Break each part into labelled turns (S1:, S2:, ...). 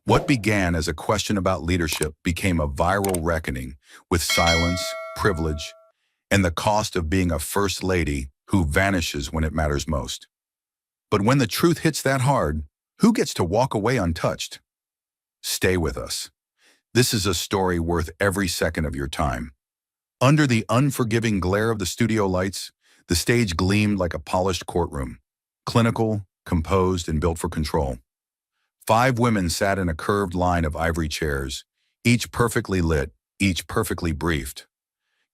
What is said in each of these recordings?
S1: What began as a question about leadership became a viral reckoning with silence, privilege, and the cost of being a first lady who vanishes when it matters most. But when the truth hits that hard, who gets to walk away untouched? Stay with us. This is a story worth every second of your time. Under the unforgiving glare of the studio lights, the stage gleamed like a polished courtroom, clinical, composed, and built for control. 5 women sat in a curved line of ivory chairs, each perfectly lit, each perfectly briefed.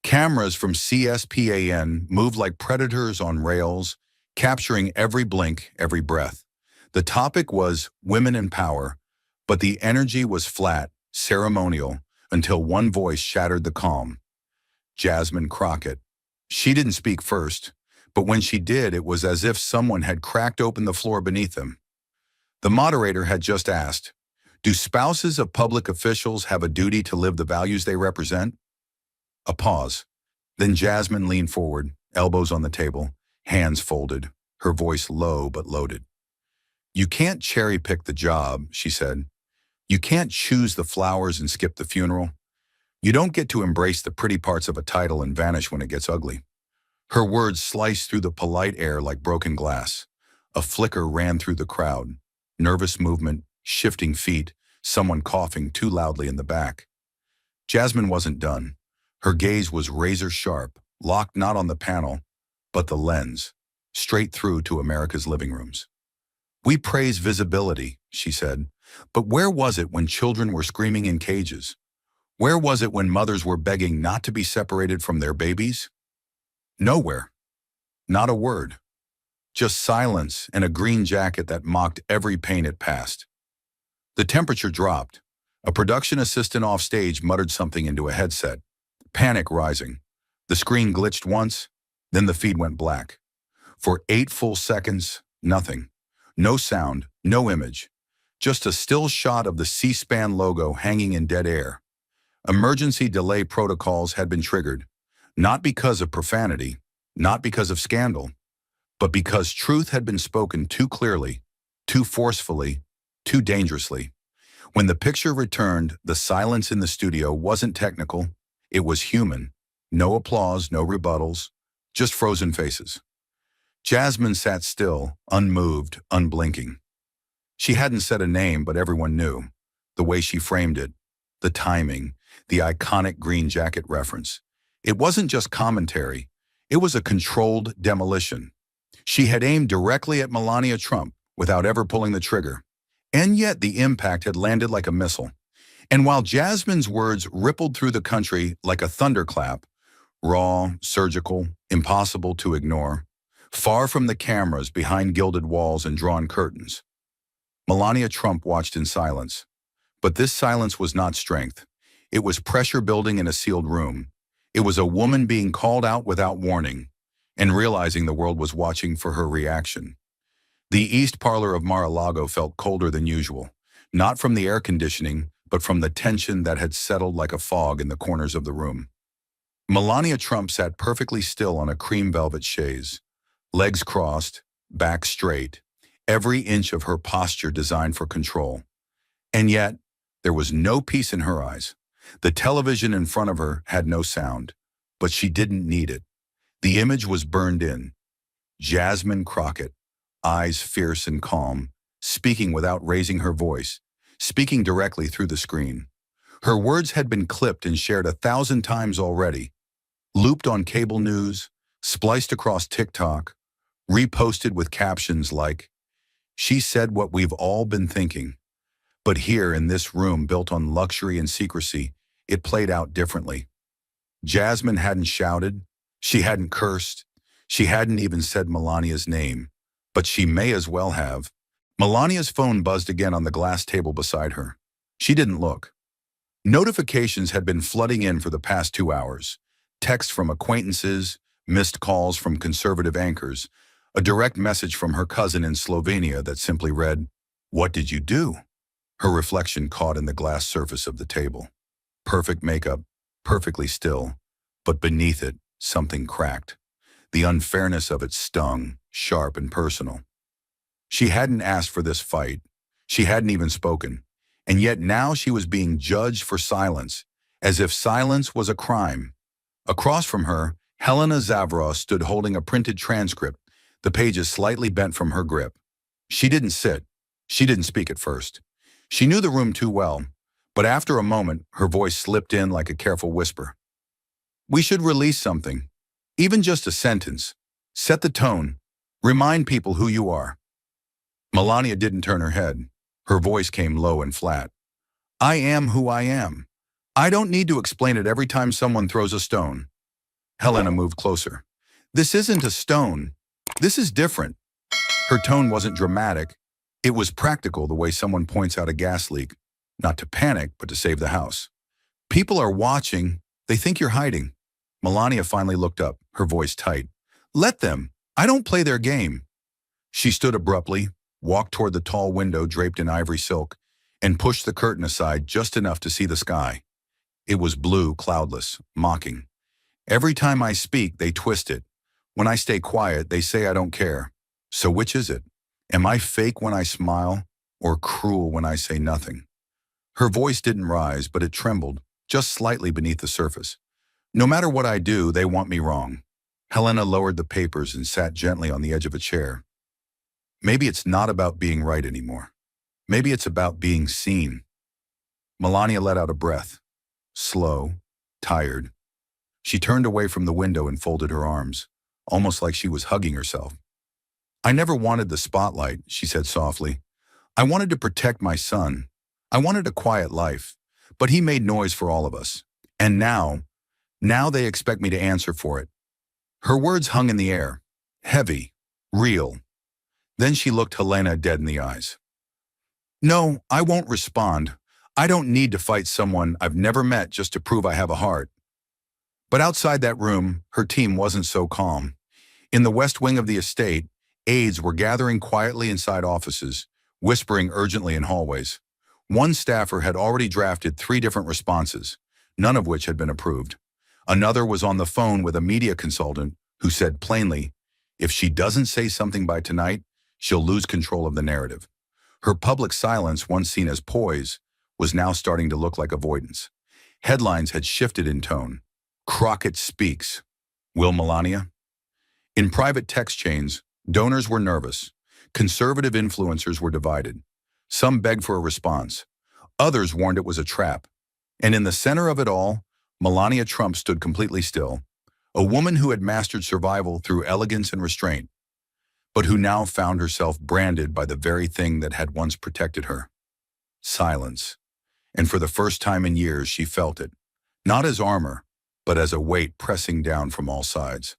S1: Cameras from CSPAN moved like predators on rails, capturing every blink, every breath. The topic was women in power, but the energy was flat, ceremonial, until one voice shattered the calm. Jasmine Crockett. She didn't speak first, but when she did, it was as if someone had cracked open the floor beneath them. The moderator had just asked, "Do spouses of public officials have a duty to live the values they represent?" A pause. Then Jasmine leaned forward, elbows on the table, hands folded, her voice low but loaded. "You can't cherry-pick the job," she said. "You can't choose the flowers and skip the funeral. You don't get to embrace the pretty parts of a title and vanish when it gets ugly." Her words sliced through the polite air like broken glass. A flicker ran through the crowd. Nervous movement, shifting feet, someone coughing too loudly in the back. Jasmine wasn't done. Her gaze was razor sharp, locked not on the panel, but the lens, straight through to America's living rooms. "We praise visibility," she said, "but where was it when children were screaming in cages? Where was it when mothers were begging not to be separated from their babies?" Nowhere. Not a word. Just silence and a green jacket that mocked every pain it passed. The temperature dropped. A production assistant off stage muttered something into a headset. Panic rising. The screen glitched once, then the feed went black. For 8 full seconds, nothing. No sound, no image. Just a still shot of the C-SPAN logo hanging in dead air. Emergency delay protocols had been triggered, not because of profanity, not because of scandal, but because truth had been spoken too clearly, too forcefully, too dangerously. When the picture returned, the silence in the studio wasn't technical, it was human. No applause, no rebuttals, just frozen faces. Jasmine sat still, unmoved, unblinking. She hadn't said a name, but everyone knew. The way she framed it, the timing, the iconic green jacket reference. It wasn't just commentary, it was a controlled demolition. She had aimed directly at Melania Trump without ever pulling the trigger. And yet the impact had landed like a missile. And while Jasmine's words rippled through the country like a thunderclap, raw, surgical, impossible to ignore, far from the cameras behind gilded walls and drawn curtains, Melania Trump watched in silence. But this silence was not strength. It was pressure building in a sealed room. It was a woman being called out without warning, and realizing the world was watching for her reaction. The East Parlor of Mar-a-Lago felt colder than usual, not from the air conditioning, but from the tension that had settled like a fog in the corners of the room. Melania Trump sat perfectly still on a cream velvet chaise, legs crossed, back straight, every inch of her posture designed for control. And yet, there was no peace in her eyes. The television in front of her had no sound, but she didn't need it. The image was burned in. Jasmine Crockett, eyes fierce and calm, speaking without raising her voice, speaking directly through the screen. Her words had been clipped and shared 1,000 times already, looped on cable news, spliced across TikTok, reposted with captions like, "She said what we've all been thinking." But here in this room built on luxury and secrecy, it played out differently. Jasmine hadn't shouted, she hadn't cursed, she hadn't even said Melania's name, but she may as well have. Melania's phone buzzed again on the glass table beside her. She didn't look. Notifications had been flooding in for the past 2 hours. Texts from acquaintances, missed calls from conservative anchors, a direct message from her cousin in Slovenia that simply read, "What did you do?" Her reflection caught in the glass surface of the table. Perfect makeup, perfectly still, but beneath it, something cracked. The unfairness of it stung, sharp and personal. She hadn't asked for this fight. She hadn't even spoken. And yet now she was being judged for silence, as if silence was a crime. Across from her, Helena Zavros stood holding a printed transcript, the pages slightly bent from her grip. She didn't sit. She didn't speak at first. She knew the room too well, but after a moment, her voice slipped in like a careful whisper. We should release something, even just a sentence. Set the tone. Remind people who you are. Melania didn't turn her head. Her voice came low and flat. I am who I am. I don't need to explain it every time someone throws a stone. Helena moved closer. This isn't a stone. This is different. Her tone wasn't dramatic. It was practical, the way someone points out a gas leak, not to panic, but to save the house. People are watching. They think you're hiding. Melania finally looked up, her voice tight. Let them. I don't play their game. She stood abruptly, walked toward the tall window draped in ivory silk, and pushed the curtain aside just enough to see the sky. It was blue, cloudless, mocking. Every time I speak, they twist it. When I stay quiet, they say I don't care. So which is it? Am I fake when I smile, or cruel when I say nothing? Her voice didn't rise, but it trembled, just slightly beneath the surface. No matter what I do, they want me wrong. Helena lowered the papers and sat gently on the edge of a chair. Maybe it's not about being right anymore. Maybe it's about being seen. Melania let out a breath. Slow, tired. She turned away from the window and folded her arms, almost like she was hugging herself. I never wanted the spotlight, she said softly. I wanted to protect my son. I wanted a quiet life, but he made noise for all of us. And now they expect me to answer for it. Her words hung in the air, heavy, real. Then she looked Helena dead in the eyes. No, I won't respond. I don't need to fight someone I've never met just to prove I have a heart. But outside that room, her team wasn't so calm. In the west wing of the estate, aides were gathering quietly inside offices, whispering urgently in hallways. One staffer had already drafted 3 different responses, none of which had been approved. Another was on the phone with a media consultant who said plainly, if she doesn't say something by tonight, she'll lose control of the narrative. Her public silence, once seen as poise, was now starting to look like avoidance. Headlines had shifted in tone. Crockett speaks. Will Melania? In private text chains, donors were nervous. Conservative influencers were divided. Some begged for a response. Others warned it was a trap. And in the center of it all, Melania Trump stood completely still, a woman who had mastered survival through elegance and restraint, but who now found herself branded by the very thing that had once protected her. Silence. And for the first time in years, she felt it, not as armor, but as a weight pressing down from all sides.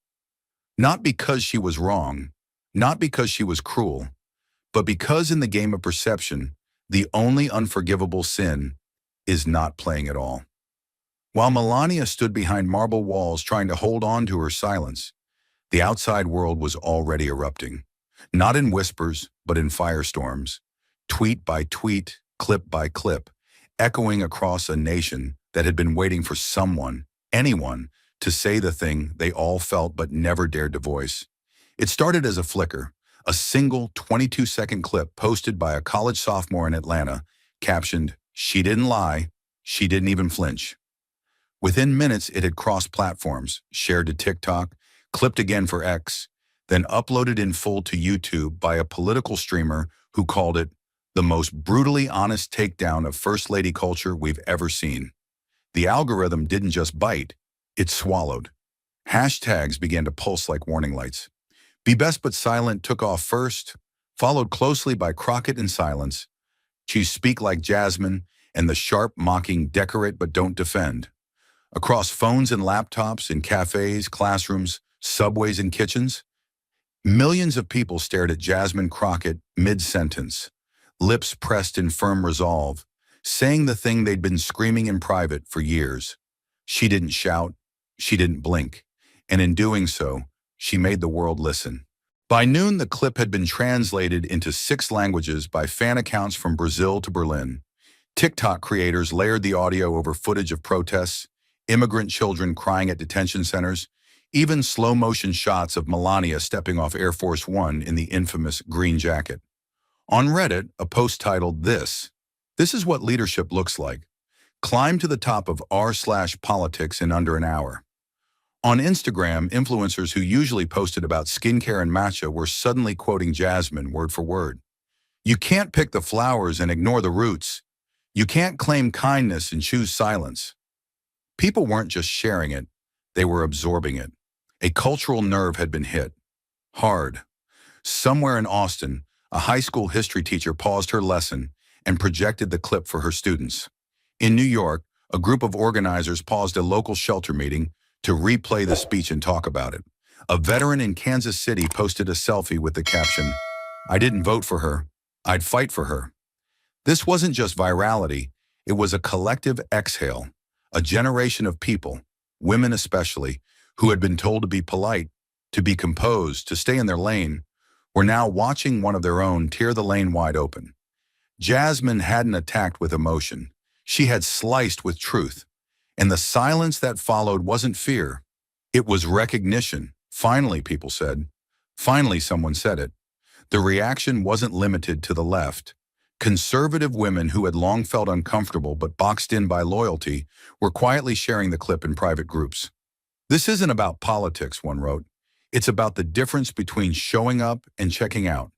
S1: Not because she was wrong, not because she was cruel, but because in the game of perception, the only unforgivable sin is not playing at all. While Melania stood behind marble walls trying to hold on to her silence, the outside world was already erupting, not in whispers, but in firestorms, tweet by tweet, clip by clip, echoing across a nation that had been waiting for someone, anyone, to say the thing they all felt but never dared to voice. It started as a flicker, a single 22-second clip posted by a college sophomore in Atlanta, captioned, "She didn't lie, she didn't even flinch." Within minutes, it had crossed platforms, shared to TikTok, clipped again for X, then uploaded in full to YouTube by a political streamer who called it the most brutally honest takedown of First Lady culture we've ever seen. The algorithm didn't just bite, it swallowed. Hashtags began to pulse like warning lights. Be Best But Silent took off first, followed closely by Crockett in Silence, Choose Speak Like Jasmine, and the sharp, mocking Decorate But Don't Defend. Across phones and laptops, in cafes, classrooms, subways, and kitchens, millions of people stared at Jasmine Crockett mid-sentence, lips pressed in firm resolve, saying the thing they'd been screaming in private for years. She didn't shout, she didn't blink, and in doing so, she made the world listen. By noon, the clip had been translated into 6 languages by fan accounts from Brazil to Berlin. TikTok creators layered the audio over footage of protests, immigrant children crying at detention centers, even slow-motion shots of Melania stepping off Air Force One in the infamous green jacket. On Reddit, a post titled "This This is what leadership looks like. Climb to the top of r/politics in under an hour. On Instagram, influencers who usually posted about skincare and matcha were suddenly quoting Jasmine word for word. You can't pick the flowers and ignore the roots. You can't claim kindness and choose silence. People weren't just sharing it, they were absorbing it. A cultural nerve had been hit. Hard. Somewhere in Austin, a high school history teacher paused her lesson and projected the clip for her students. In New York, a group of organizers paused a local shelter meeting to replay the speech and talk about it. A veteran in Kansas City posted a selfie with the caption, "I didn't vote for her. I'd fight for her." This wasn't just virality, it was a collective exhale. A generation of people, women especially, who had been told to be polite, to be composed, to stay in their lane, were now watching one of their own tear the lane wide open. Jasmine hadn't attacked with emotion. She had sliced with truth. And the silence that followed wasn't fear. It was recognition. Finally, people said. Finally, someone said it. The reaction wasn't limited to the left. Conservative women who had long felt uncomfortable but boxed in by loyalty were quietly sharing the clip in private groups. This isn't about politics, one wrote. It's about the difference between showing up and checking out.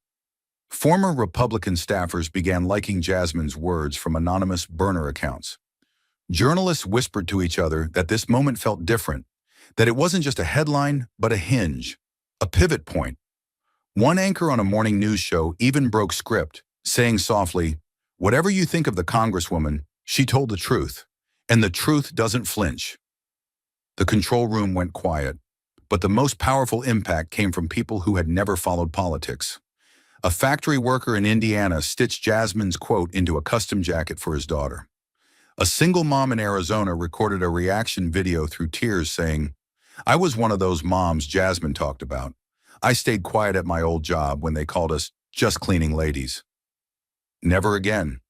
S1: Former Republican staffers began liking Jasmine's words from anonymous burner accounts. Journalists whispered to each other that this moment felt different, that it wasn't just a headline, but a hinge, a pivot point. One anchor on a morning news show even broke script, saying softly, "Whatever you think of the Congresswoman, she told the truth, and the truth doesn't flinch." The control room went quiet, but the most powerful impact came from people who had never followed politics. A factory worker in Indiana stitched Jasmine's quote into a custom jacket for his daughter. A single mom in Arizona recorded a reaction video through tears saying, "I was one of those moms Jasmine talked about. I stayed quiet at my old job when they called us just cleaning ladies." Never again.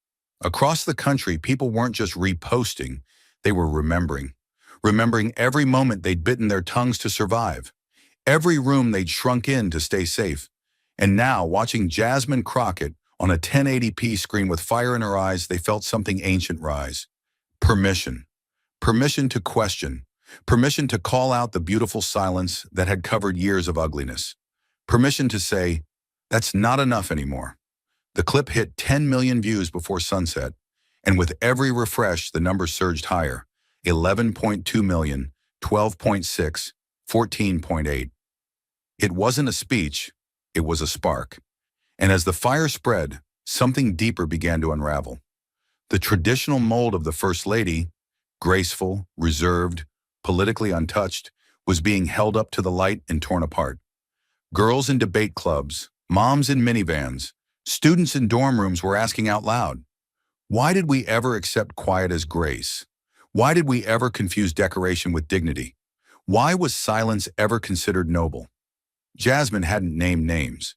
S1: Across the country, people weren't just reposting, they were remembering. Remembering every moment they'd bitten their tongues to survive. Every room they'd shrunk in to stay safe. And now, watching Jasmine Crockett on a 1080p screen with fire in her eyes, they felt something ancient rise. Permission. Permission to question. Permission to call out the beautiful silence that had covered years of ugliness. Permission to say, "That's not enough anymore." The clip hit 10 million views before sunset, and with every refresh, the number surged higher. 11.2 million, 12.6, 14.8. It wasn't a speech, it was a spark. And as the fire spread, something deeper began to unravel. The traditional mold of the First Lady, graceful, reserved, politically untouched, was being held up to the light and torn apart. Girls in debate clubs, moms in minivans, students in dorm rooms were asking out loud, why did we ever accept quiet as grace? Why did we ever confuse decoration with dignity? Why was silence ever considered noble? Jasmine hadn't named names,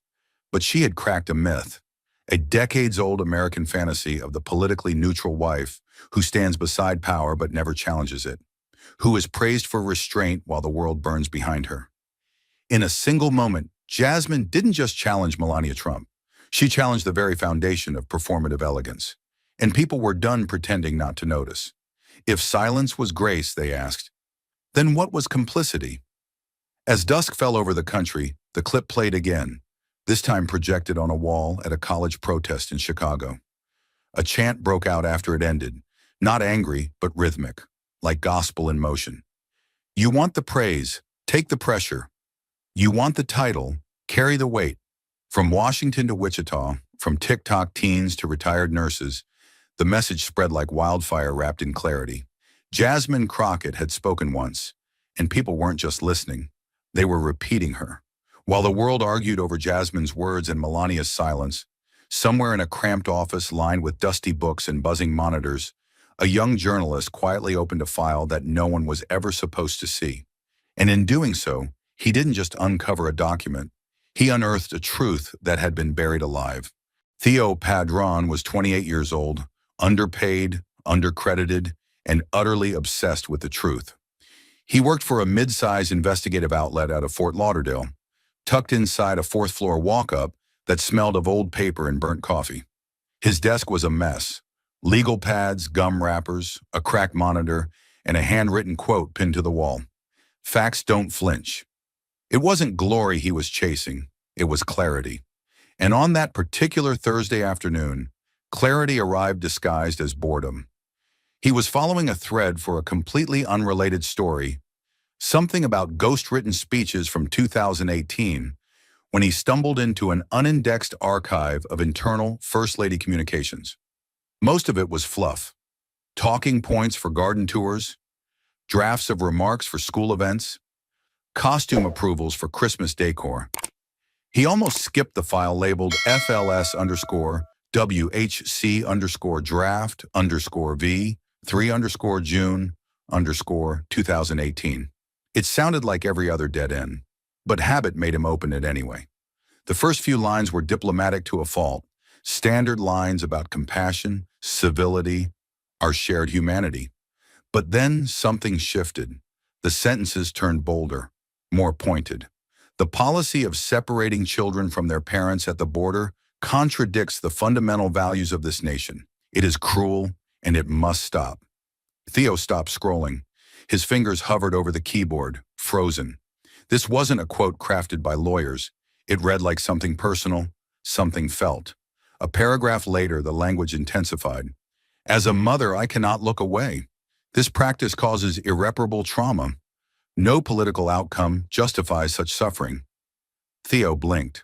S1: but she had cracked a myth, a decades-old American fantasy of the politically neutral wife who stands beside power but never challenges it, who is praised for restraint while the world burns behind her. In a single moment, Jasmine didn't just challenge Melania Trump. She challenged the very foundation of performative elegance. And people were done pretending not to notice. If silence was grace, they asked, then what was complicity? As dusk fell over the country, the clip played again, this time projected on a wall at a college protest in Chicago. A chant broke out after it ended, not angry, but rhythmic, like gospel in motion. You want the praise, take the pressure. You want the title, carry the weight. From Washington to Wichita, from TikTok teens to retired nurses, the message spread like wildfire wrapped in clarity. Jasmine Crockett had spoken once, and people weren't just listening, they were repeating her. While the world argued over Jasmine's words and Melania's silence, somewhere in a cramped office lined with dusty books and buzzing monitors, a young journalist quietly opened a file that no one was ever supposed to see. And in doing so, he didn't just uncover a document, he unearthed a truth that had been buried alive. Theo Padron was 28 years old, underpaid, undercredited, and utterly obsessed with the truth. He worked for a mid-sized investigative outlet out of Fort Lauderdale, tucked inside a fourth-floor walk-up that smelled of old paper and burnt coffee. His desk was a mess, Legal pads, gum wrappers, a cracked monitor, and a handwritten quote pinned to the wall. Facts don't flinch. It wasn't glory he was chasing, it was clarity. And on that particular Thursday afternoon, clarity arrived disguised as boredom. He was following a thread for a completely unrelated story, something about ghost-written speeches from 2018, when he stumbled into an unindexed archive of internal First Lady communications. Most of it was fluff. Talking points for garden tours, drafts of remarks for school events, costume approvals for Christmas decor. He almost skipped the file labeled FLS underscore WHC underscore draft underscore V 3 underscore June underscore 2018. It sounded like every other dead end, but habit made him open it anyway. The first few lines were diplomatic to a fault, standard lines about compassion, civility, our shared humanity. But then something shifted. The sentences turned bolder, more pointed. The policy of separating children from their parents at the border contradicts the fundamental values of this nation. It is cruel, and it must stop. Theo stopped scrolling. His fingers hovered over the keyboard, frozen. This wasn't a quote crafted by lawyers. It read like something personal, something felt. A paragraph later, the language intensified. As a mother, I cannot look away. This practice causes irreparable trauma. No political outcome justifies such suffering. Theo blinked.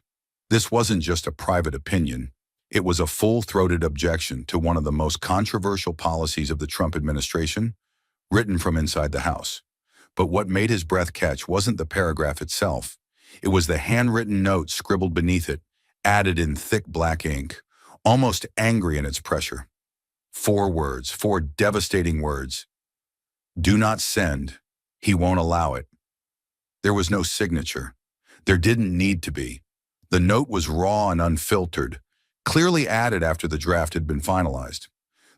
S1: This wasn't just a private opinion. It was a full-throated objection to one of the most controversial policies of the Trump administration, written from inside the House. But what made his breath catch wasn't the paragraph itself. It was the handwritten note scribbled beneath it, added in thick black ink, almost angry in its pressure. 4 words, 4 devastating words. Do not send. He won't allow it. There was no signature. There didn't need to be. The note was raw and unfiltered, clearly added after the draft had been finalized.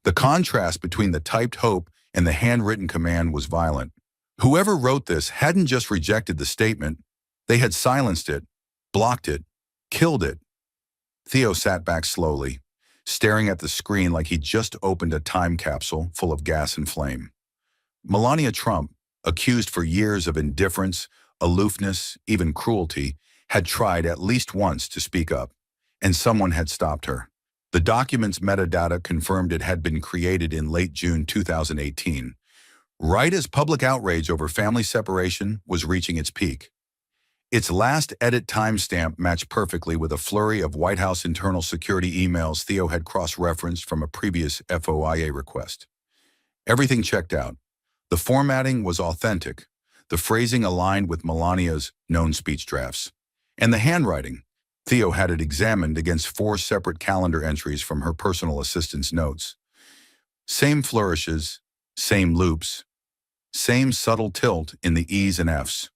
S1: The contrast between the typed hope and the handwritten command was violent. Whoever wrote this hadn't just rejected the statement, they had silenced it, blocked it, killed it. Theo sat back slowly, staring at the screen like he'd just opened a time capsule full of gas and flame. Melania Trump, accused for years of indifference, aloofness, even cruelty, had tried at least once to speak up, and someone had stopped her. The document's metadata confirmed it had been created in late June 2018, right as public outrage over family separation was reaching its peak. Its last edit timestamp matched perfectly with a flurry of White House internal security emails Theo had cross-referenced from a previous FOIA request. Everything checked out. The formatting was authentic, the phrasing aligned with Melania's known speech drafts. And the handwriting, Theo had it examined against 4 separate calendar entries from her personal assistant's notes. Same flourishes, same loops, same subtle tilt in the E's and F's.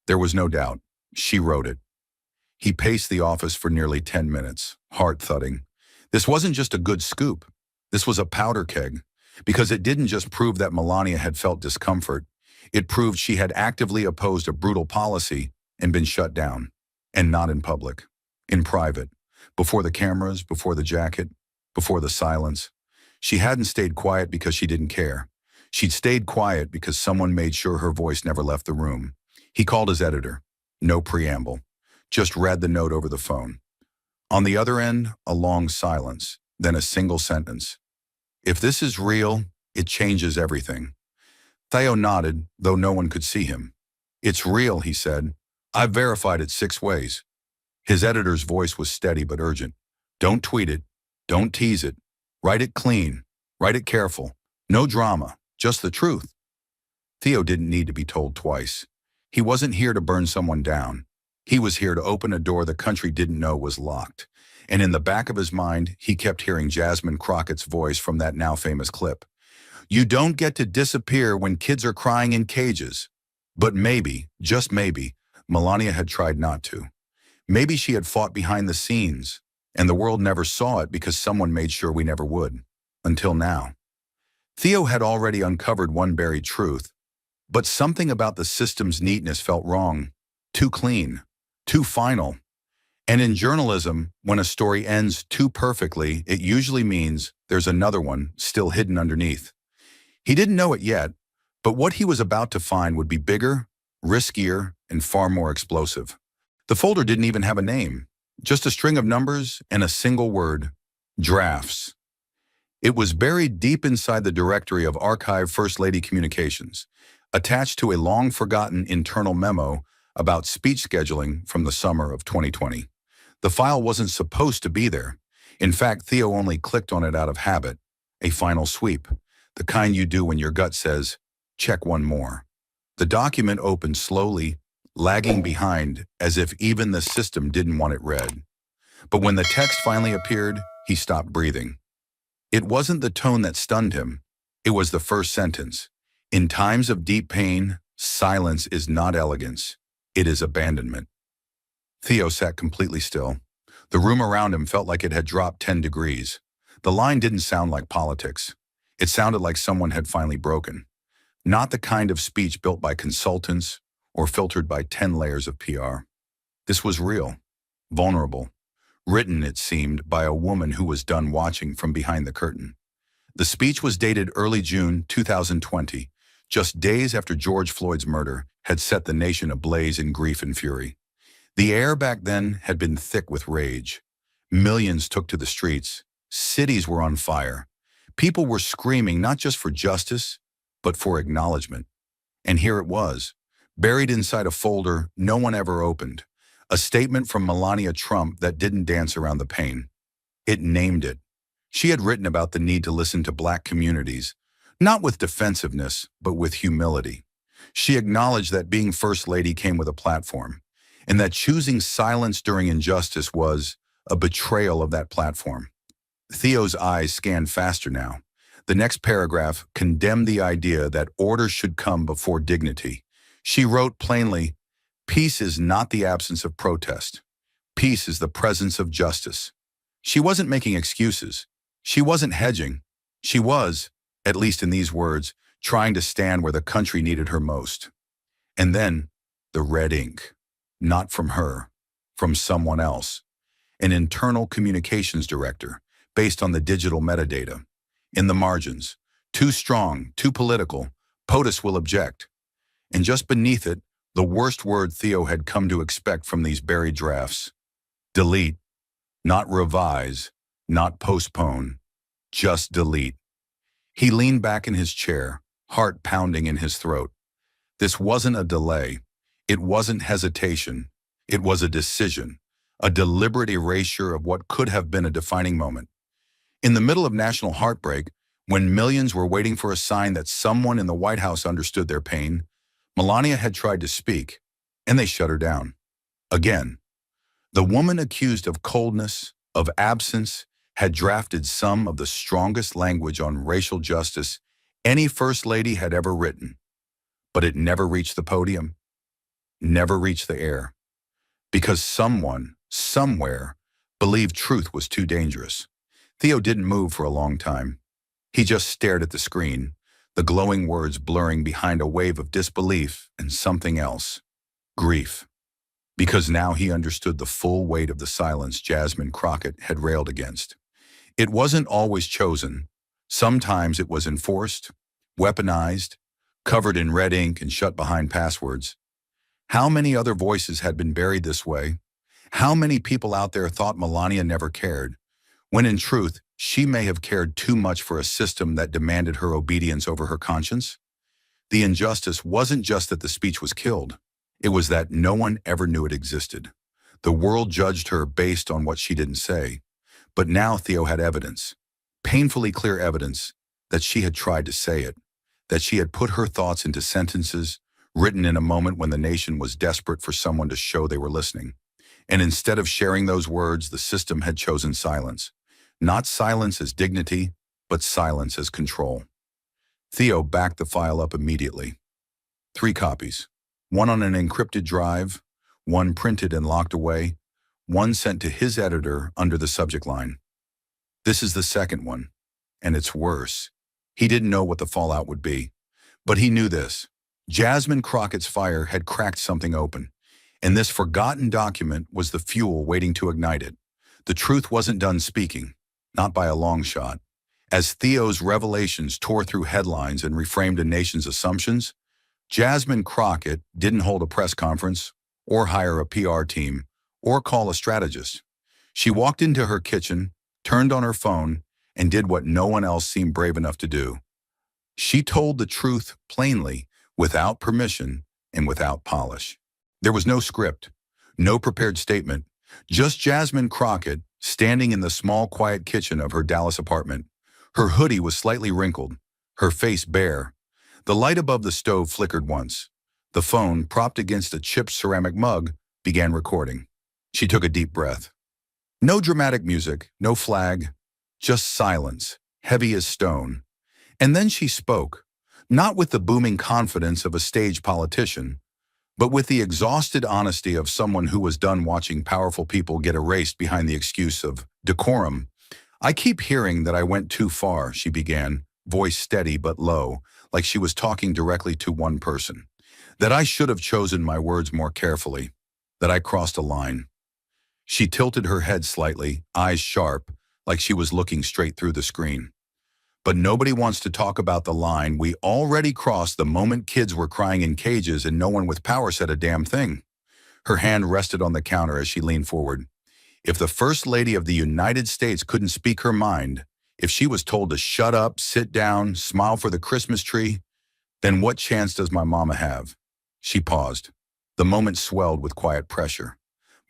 S1: There was no doubt. She wrote it. He paced the office for nearly 10 minutes, heart thudding. This wasn't just a good scoop. This was a powder keg, because it didn't just prove that Melania had felt discomfort. It proved she had actively opposed a brutal policy and been shut down. And not in public, in private, before the cameras, before the jacket, before the silence. She hadn't stayed quiet because she didn't care. She'd stayed quiet because someone made sure her voice never left the room. He called his editor. No preamble. Just read the note over the phone. On the other end, a long silence, then a single sentence. If this is real, it changes everything. Theo nodded, though no one could see him. It's real, he said. I've verified it 6 ways. His editor's voice was steady but urgent. Don't tweet it. Don't tease it. Write it clean. Write it careful. No drama. Just the truth. Theo didn't need to be told twice. He wasn't here to burn someone down. He was here to open a door the country didn't know was locked. And in the back of his mind, he kept hearing Jasmine Crockett's voice from that now famous clip. You don't get to disappear when kids are crying in cages. But maybe, just maybe, Melania had tried not to. Maybe she had fought behind the scenes, and the world never saw it because someone made sure we never would. Until now. Theo had already uncovered one buried truth, but something about the system's neatness felt wrong. Too clean. Too final. And in journalism, when a story ends too perfectly, it usually means there's another one still hidden underneath. He didn't know it yet, but what he was about to find would be bigger, riskier, and far more explosive. The folder didn't even have a name, just a string of numbers and a single word: drafts. It was buried deep inside the directory of Archive First Lady Communications, attached to a long-forgotten internal memo about speech scheduling from the summer of 2020. The file wasn't supposed to be there. In fact, Theo only clicked on it out of habit, a final sweep, the kind you do when your gut says, check one more. The document opened slowly, lagging behind as if even the system didn't want it read. But when the text finally appeared, he stopped breathing. It wasn't the tone that stunned him. It was the first sentence. In times of deep pain, silence is not elegance. It is abandonment. Theo sat completely still. The room around him felt like it had dropped 10 degrees. The line didn't sound like politics. It sounded like someone had finally broken. Not the kind of speech built by consultants or filtered by 10 layers of PR. This was real, vulnerable, written, it seemed, by a woman who was done watching from behind the curtain. The speech was dated early June 2020, just days after George Floyd's murder had set the nation ablaze in grief and fury. The air back then had been thick with rage. Millions took to the streets. Cities were on fire. People were screaming not just for justice, but for acknowledgement. And here it was, buried inside a folder no one ever opened, a statement from Melania Trump that didn't dance around the pain. It named it. She had written about the need to listen to Black communities, not with defensiveness, but with humility. She acknowledged that being First Lady came with a platform, and that choosing silence during injustice was a betrayal of that platform. Theo's eyes scanned faster now. The next paragraph condemned the idea that order should come before dignity. She wrote plainly, "Peace is not the absence of protest. Peace is the presence of justice." She wasn't making excuses. She wasn't hedging. She was, at least in these words, trying to stand where the country needed her most. And then, the red ink. Not from her, from someone else. An internal communications director, based on the digital metadata. In the margins, too strong, too political, POTUS will object. And just beneath it, the worst word Theo had come to expect from these buried drafts. Delete. Not revise, not postpone, just delete. He leaned back in his chair, heart pounding in his throat. This wasn't a delay. It wasn't hesitation. It was a decision, a deliberate erasure of what could have been a defining moment. In the middle of national heartbreak, when millions were waiting for a sign that someone in the White House understood their pain, Melania had tried to speak, and they shut her down. Again. The woman accused of coldness, of absence, had drafted some of the strongest language on racial justice any First Lady had ever written. But it never reached the podium, never reached the air. Because someone, somewhere, believed truth was too dangerous. Theo didn't move for a long time. He just stared at the screen, the glowing words blurring behind a wave of disbelief and something else: grief. Because now he understood the full weight of the silence Jasmine Crockett had railed against. It wasn't always chosen. Sometimes it was enforced, weaponized, covered in red ink and shut behind passwords. How many other voices had been buried this way? How many people out there thought Melania never cared, when in truth, she may have cared too much for a system that demanded her obedience over her conscience? The injustice wasn't just that the speech was killed. It was that no one ever knew it existed. The world judged her based on what she didn't say. But now Theo had evidence, painfully clear evidence, that she had tried to say it, that she had put her thoughts into sentences, written in a moment when the nation was desperate for someone to show they were listening. And instead of sharing those words, the system had chosen silence. Not silence as dignity, but silence as control. Theo backed the file up immediately. 3 copies. One on an encrypted drive, one printed and locked away, one sent to his editor under the subject line. This is the second one, and it's worse. He didn't know what the fallout would be, but he knew this. Jasmine Crockett's fire had cracked something open, And this forgotten document was the fuel waiting to ignite it. The truth wasn't done speaking, not by a long shot. As Theo's revelations tore through headlines and reframed a nation's assumptions, Jasmine Crockett didn't hold a press conference, or hire a PR team, or call a strategist. She walked into her kitchen, turned on her phone, and did what no one else seemed brave enough to do. She told the truth plainly, without permission and without polish. There was no script, no prepared statement, just Jasmine Crockett standing in the small, quiet kitchen of her Dallas apartment. Her hoodie was slightly wrinkled, her face bare. The light above the stove flickered once. The phone, propped against a chipped ceramic mug, began recording. She took a deep breath. No dramatic music, no flag, just silence, heavy as stone. And then she spoke, not with the booming confidence of a stage politician, but with the exhausted honesty of someone who was done watching powerful people get erased behind the excuse of decorum. I keep hearing that I went too far, she began, voice steady but low, like she was talking directly to one person. That I should have chosen my words more carefully, that I crossed a line. She tilted her head slightly, eyes sharp, like she was looking straight through the screen. But nobody wants to talk about the line we already crossed the moment kids were crying in cages and no one with power said a damn thing. Her hand rested on the counter as she leaned forward. If the First Lady of the United States couldn't speak her mind, if she was told to shut up, sit down, smile for the Christmas tree, then what chance does my mama have? She paused. The moment swelled with quiet pressure.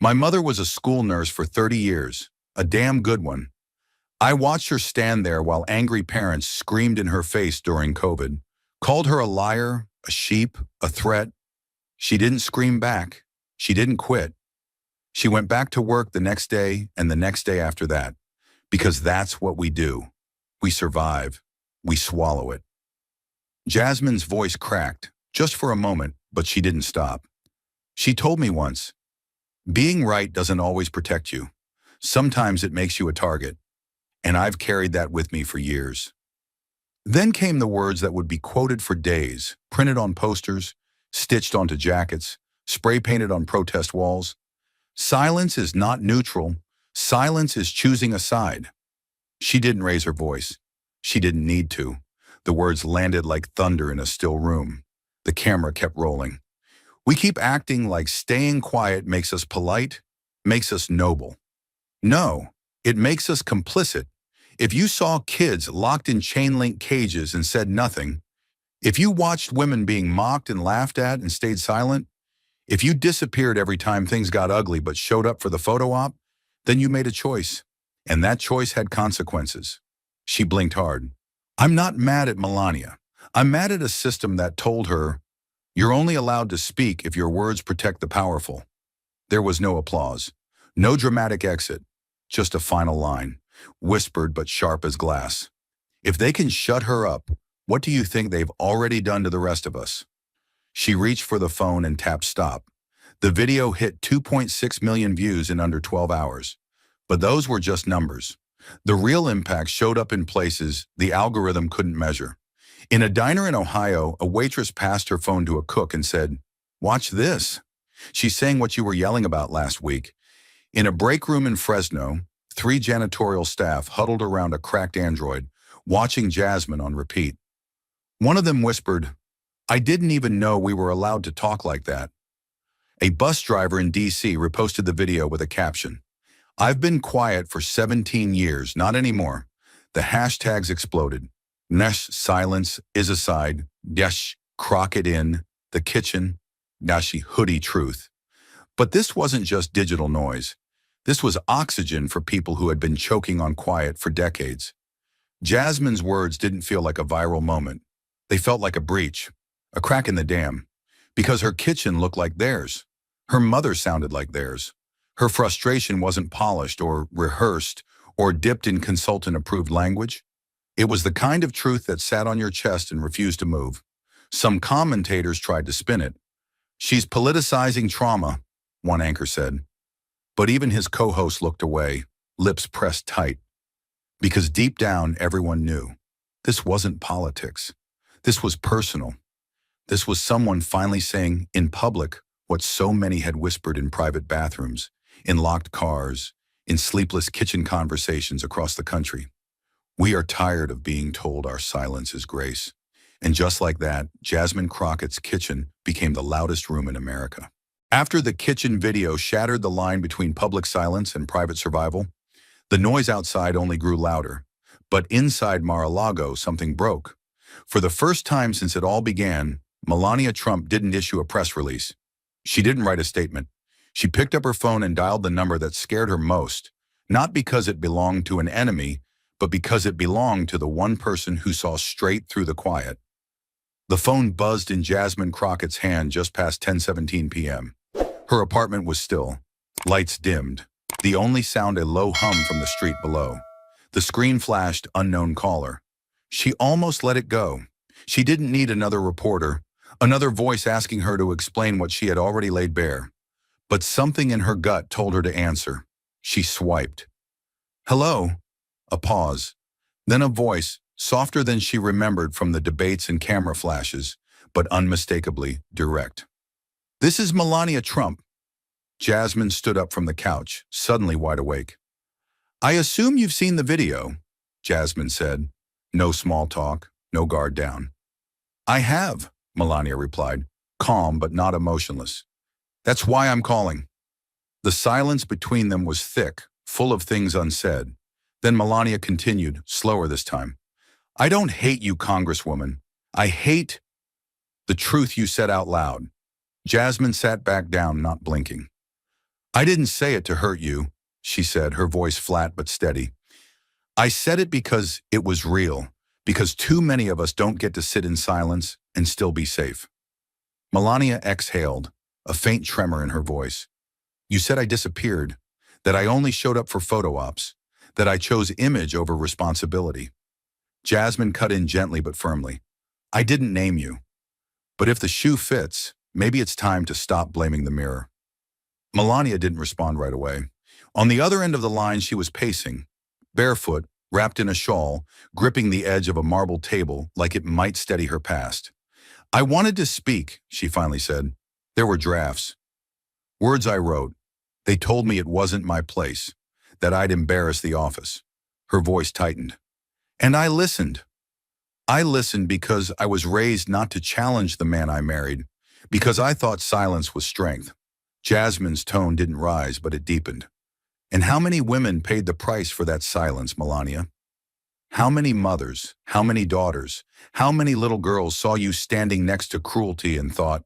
S1: My mother was a school nurse for 30 years, a damn good one. I watched her stand there while angry parents screamed in her face during COVID, called her a liar, a sheep, a threat. She didn't scream back. She didn't quit. She went back to work the next day and the next day after that, because that's what we do. We survive. We swallow it. Jasmine's voice cracked, just for a moment, but she didn't stop. She told me once, being right doesn't always protect you. Sometimes it makes you a target. And I've carried that with me for years. Then came the words that would be quoted for days, printed on posters, stitched onto jackets, spray painted on protest walls. Silence is not neutral. Silence is choosing a side. She didn't raise her voice. She didn't need to. The words landed like thunder in a still room. The camera kept rolling. We keep acting like staying quiet makes us polite, makes us noble. No, it makes us complicit. If you saw kids locked in chain-link cages and said nothing, if you watched women being mocked and laughed at and stayed silent, if you disappeared every time things got ugly but showed up for the photo op, then you made a choice, and that choice had consequences. She blinked hard. I'm not mad at Melania. I'm mad at a system that told her, you're only allowed to speak if your words protect the powerful. There was no applause, no dramatic exit, just a final line, whispered but sharp as glass. If they can shut her up, what do you think they've already done to the rest of us? She reached for the phone and tapped stop. The video hit 2.6 million views in under 12 hours. But those were just numbers. The real impact showed up in places the algorithm couldn't measure. In a diner in Ohio, a waitress passed her phone to a cook and said, "Watch this. She's saying what you were yelling about last week." In a break room in Fresno, 3 janitorial staff huddled around a cracked Android, watching Jasmine on repeat. One of them whispered, "I didn't even know we were allowed to talk like that." A bus driver in D.C. reposted the video with a caption, "I've been quiet for 17 years, not anymore." The hashtags exploded. Nesh silence is aside, Desh Crockett in, the kitchen, Nashi hoodie truth. But this wasn't just digital noise. This was oxygen for people who had been choking on quiet for decades. Jasmine's words didn't feel like a viral moment. They felt like a breach, a crack in the dam, because her kitchen looked like theirs. Her mother sounded like theirs. Her frustration wasn't polished or rehearsed or dipped in consultant-approved language. It was the kind of truth that sat on your chest and refused to move. Some commentators tried to spin it. "She's politicizing trauma," one anchor said. But even his co-host looked away, lips pressed tight. Because deep down, everyone knew. This wasn't politics. This was personal. This was someone finally saying, in public, what so many had whispered in private bathrooms, in locked cars, in sleepless kitchen conversations across the country. We are tired of being told our silence is grace. And just like that, Jasmine Crockett's kitchen became the loudest room in America. After the kitchen video shattered the line between public silence and private survival, the noise outside only grew louder. But inside Mar-a-Lago, something broke. For the first time since it all began, Melania Trump didn't issue a press release. She didn't write a statement. She picked up her phone and dialed the number that scared her most, not because it belonged to an enemy, but because it belonged to the one person who saw straight through the quiet. The phone buzzed in Jasmine Crockett's hand just past 10:17 p.m. Her apartment was still. Lights dimmed. The only sound a low hum from the street below. The screen flashed unknown caller. She almost let it go. She didn't need another reporter, another voice asking her to explain what she had already laid bare. But something in her gut told her to answer. She swiped. Hello? A pause. Then a voice, softer than she remembered from the debates and camera flashes, but unmistakably direct. This is Melania Trump. Jasmine stood up from the couch, suddenly wide awake. I assume you've seen the video, Jasmine said. No small talk, no guard down. I have, Melania replied, calm but not emotionless. That's why I'm calling. The silence between them was thick, full of things unsaid. Then Melania continued, slower this time. I don't hate you, Congresswoman. I hate the truth you said out loud. Jasmine sat back down, not blinking. I didn't say it to hurt you, she said, her voice flat but steady. I said it because it was real, because too many of us don't get to sit in silence and still be safe. Melania exhaled, a faint tremor in her voice. You said I disappeared, that I only showed up for photo ops, that I chose image over responsibility. Jasmine cut in gently but firmly. I didn't name you. But if the shoe fits, maybe it's time to stop blaming the mirror. Melania didn't respond right away. On the other end of the line, she was pacing, barefoot, wrapped in a shawl, gripping the edge of a marble table like it might steady her past. I wanted to speak, she finally said. There were drafts. Words I wrote. They told me it wasn't my place, that I'd embarrass the office. Her voice tightened. And I listened. I listened because I was raised not to challenge the man I married, because I thought silence was strength. Jasmine's tone didn't rise, but it deepened. And how many women paid the price for that silence, Melania? How many mothers, how many daughters, how many little girls saw you standing next to cruelty and thought,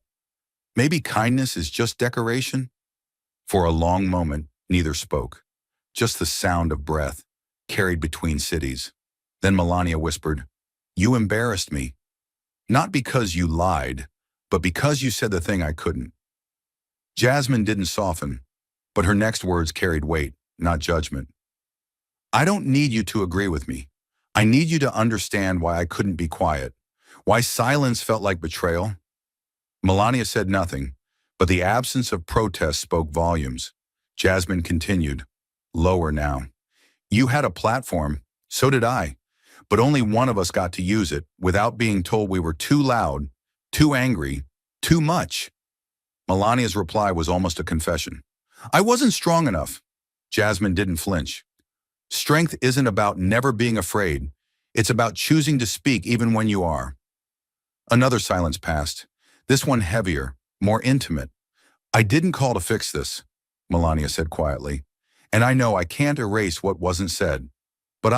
S1: maybe kindness is just decoration? For a long moment, neither spoke. Just the sound of breath, carried between cities. Then Melania whispered, You embarrassed me. Not because you lied, but because you said the thing I couldn't. Jasmine didn't soften, but her next words carried weight, not judgment. I don't need you to agree with me. I need you to understand why I couldn't be quiet, why silence felt like betrayal. Melania said nothing, but the absence of protest spoke volumes. Jasmine continued, lower now. You had a platform, so did I, but only one of us got to use it without being told we were too loud, too angry, too much. Melania's reply was almost a confession. I wasn't strong enough. Jasmine didn't flinch. Strength isn't about never being afraid. It's about choosing to speak even when you are. Another silence passed, this one heavier, more intimate. I didn't call to fix this, Melania said quietly. And I know I can't erase what wasn't said. But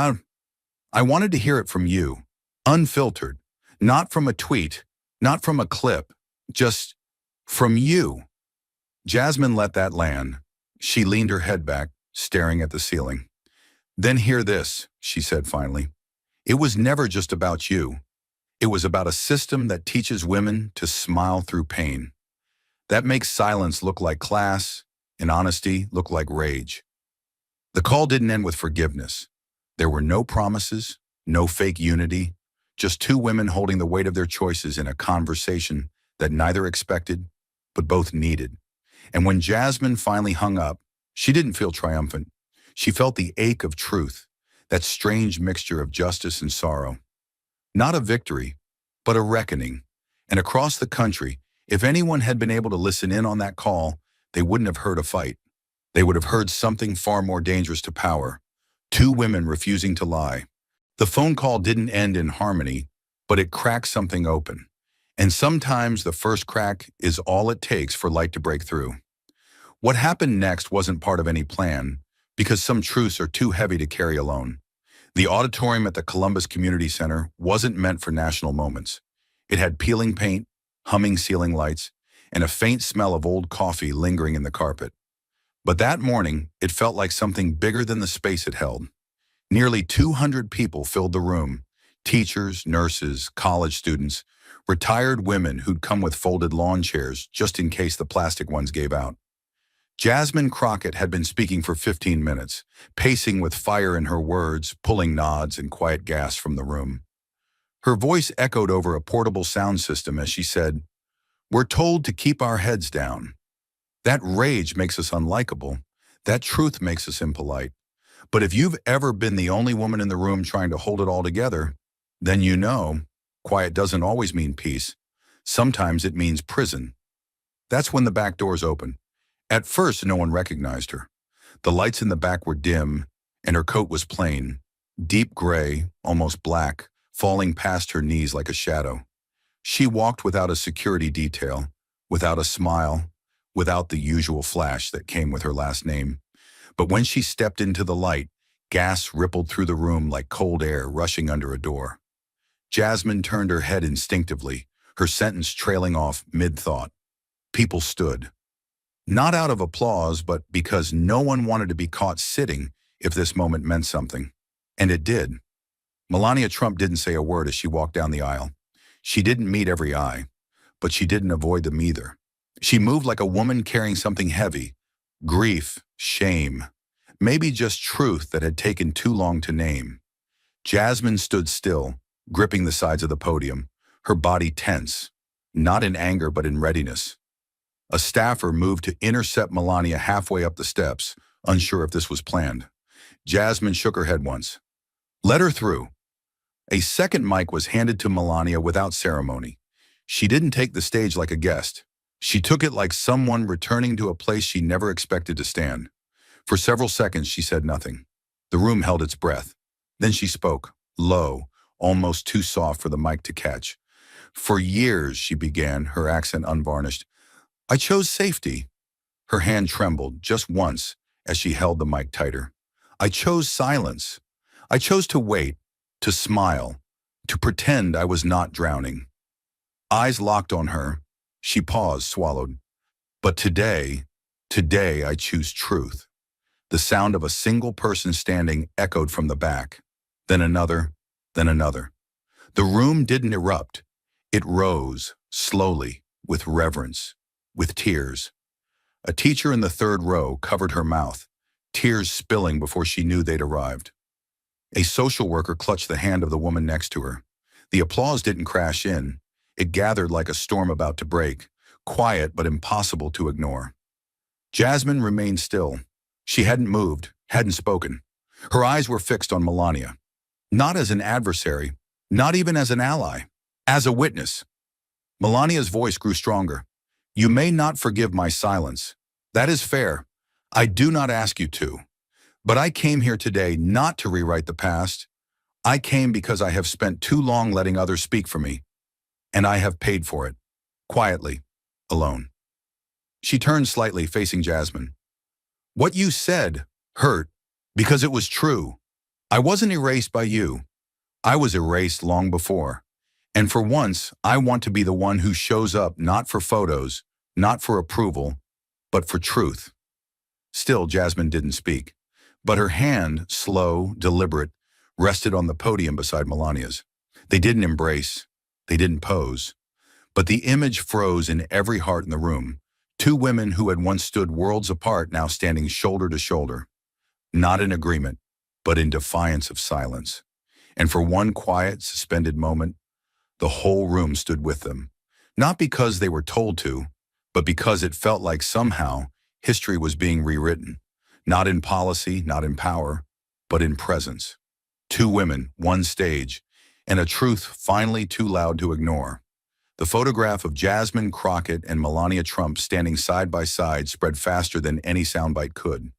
S1: I wanted to hear it from you, unfiltered, not from a tweet, not from a clip, just from you. Jasmine let that land. She leaned her head back, staring at the ceiling. Then hear this, she said finally. It was never just about you. It was about a system that teaches women to smile through pain. That makes silence look like class and honesty look like rage. The call didn't end with forgiveness. There were no promises, no fake unity, just two women holding the weight of their choices in a conversation that neither expected, but both needed. And when Jasmine finally hung up, she didn't feel triumphant. She felt the ache of truth, that strange mixture of justice and sorrow. Not a victory, but a reckoning. And across the country, If anyone had been able to listen in on that call, they wouldn't have heard a fight. They would have heard something far more dangerous to power. Two women refusing to lie. The phone call didn't end in harmony, but it cracked something open. And sometimes the first crack is all it takes for light to break through. What happened next wasn't part of any plan, because some truths are too heavy to carry alone. The auditorium at the Columbus Community Center wasn't meant for national moments. It had peeling paint, humming ceiling lights, and a faint smell of old coffee lingering in the carpet. But that morning, it felt like something bigger than the space it held. Nearly 200 people filled the room: teachers, nurses, college students, retired women who'd come with folded lawn chairs just in case the plastic ones gave out. Jasmine Crockett had been speaking for 15 minutes, pacing with fire in her words, pulling nods and quiet gasps from the room. Her voice echoed over a portable sound system as she said, "We're told to keep our heads down. That rage makes us unlikable. That truth makes us impolite. But if you've ever been the only woman in the room trying to hold it all together, then you know, quiet doesn't always mean peace. Sometimes it means prison." That's when the back doors opened. At first, no one recognized her. The lights in the back were dim, and her coat was plain, deep gray, almost black, falling past her knees like a shadow. She walked without a security detail, without a smile, without the usual flash that came with her last name. But when she stepped into the light, gas rippled through the room like cold air rushing under a door. Jasmine turned her head instinctively, her sentence trailing off mid-thought. People stood. Not out of applause, but because no one wanted to be caught sitting if this moment meant something. And it did. Melania Trump didn't say a word as she walked down the aisle. She didn't meet every eye, but she didn't avoid them either. She moved like a woman carrying something heavy: grief, shame, maybe just truth that had taken too long to name. Jasmine stood still, gripping the sides of the podium, her body tense, not in anger but in readiness. A staffer moved to intercept Melania halfway up the steps, unsure if this was planned. Jasmine shook her head once. "Let her through." A second mic was handed to Melania without ceremony. She didn't take the stage like a guest. She took it like someone returning to a place she never expected to stand. For several seconds, she said nothing. The room held its breath. Then she spoke, low, almost too soft for the mic to catch. "For years," she began, her accent unvarnished, "I chose safety." Her hand trembled just once as she held the mic tighter. "I chose silence. I chose to wait, to smile, to pretend I was not drowning." Eyes locked on her. She paused, swallowed. "But today I choose truth." The sound of a single person standing echoed from the back. Then another, then another. The room didn't erupt. It rose, slowly, with reverence, with tears. A teacher in the third row covered her mouth, tears spilling before she knew they'd arrived. A social worker clutched the hand of the woman next to her. The applause didn't crash in. It gathered like a storm about to break, quiet but impossible to ignore. Jasmine remained still. She hadn't moved, hadn't spoken. Her eyes were fixed on Melania. Not as an adversary, not even as an ally, as a witness. Melania's voice grew stronger. "You may not forgive my silence. That is fair. I do not ask you to. But I came here today not to rewrite the past. I came because I have spent too long letting others speak for me. And I have paid for it. Quietly. Alone." She turned slightly, facing Jasmine. "What you said hurt because it was true. I wasn't erased by you. I was erased long before. And for once, I want to be the one who shows up not for photos, not for approval, but for truth." Still, Jasmine didn't speak. But her hand, slow, deliberate, rested on the podium beside Melania's. They didn't embrace. They didn't pose. But the image froze in every heart in the room. Two women who had once stood worlds apart now standing shoulder to shoulder. Not in agreement, but in defiance of silence. And for one quiet, suspended moment, the whole room stood with them. Not because they were told to, but because it felt like somehow history was being rewritten. Not in policy, not in power, but in presence. Two women, one stage, and a truth finally too loud to ignore. The photograph of Jasmine, Crockett, and Melania Trump standing side by side spread faster than any soundbite could.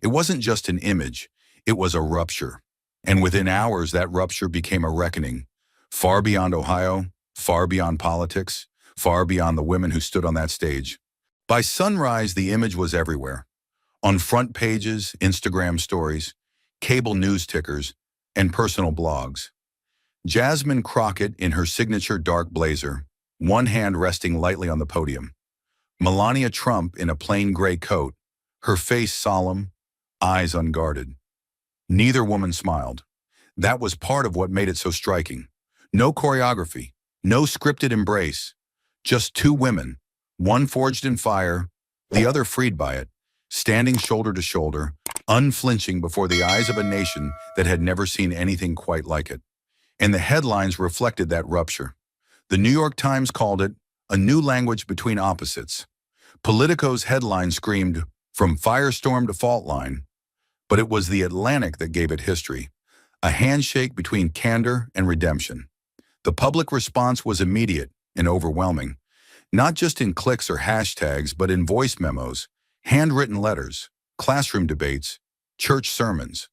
S1: It wasn't just an image, it was a rupture. And within hours, that rupture became a reckoning, far beyond Ohio, far beyond politics, far beyond the women who stood on that stage. By sunrise, the image was everywhere. On front pages, Instagram stories, cable news tickers, and personal blogs. Jasmine Crockett in her signature dark blazer, one hand resting lightly on the podium. Melania Trump in a plain gray coat, her face solemn, eyes unguarded. Neither woman smiled. That was part of what made it so striking. No choreography, no scripted embrace, just two women, one forged in fire, the other freed by it, standing shoulder to shoulder, unflinching before the eyes of a nation that had never seen anything quite like it. And the headlines reflected that rupture. The New York Times called it a new language between opposites. Politico's headline screamed, "From firestorm to fault line." But it was The Atlantic that gave it history, a handshake between candor and redemption. The public response was immediate and overwhelming, not just in clicks or hashtags, but in voice memos, handwritten letters, classroom debates, church sermons.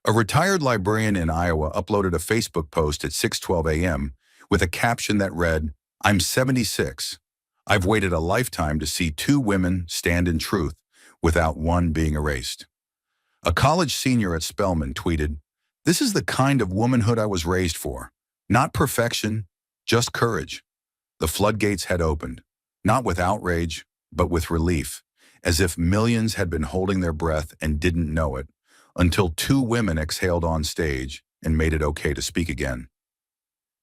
S1: A retired librarian in Iowa uploaded a Facebook post at 6:12 a.m. with a caption that read, "I'm 76. I've waited a lifetime to see two women stand in truth without one being erased." A college senior at Spelman tweeted, "This is the kind of womanhood I was raised for. Not perfection, just courage." The floodgates had opened, not with outrage, but with relief, as if millions had been holding their breath and didn't know it, until two women exhaled on stage and made it okay to speak again.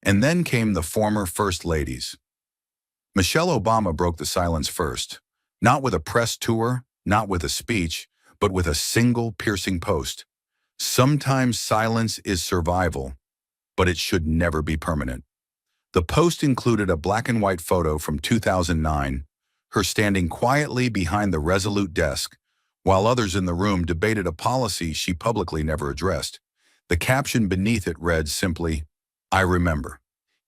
S1: And then came the former First Ladies. Michelle Obama broke the silence first, not with a press tour, not with a speech, but with a single piercing post. Sometimes silence is survival, but it should never be permanent. The post included a black and white photo from 2009, her standing quietly behind the resolute desk, while others in the room debated a policy she publicly never addressed. The caption beneath it read simply, "I remember."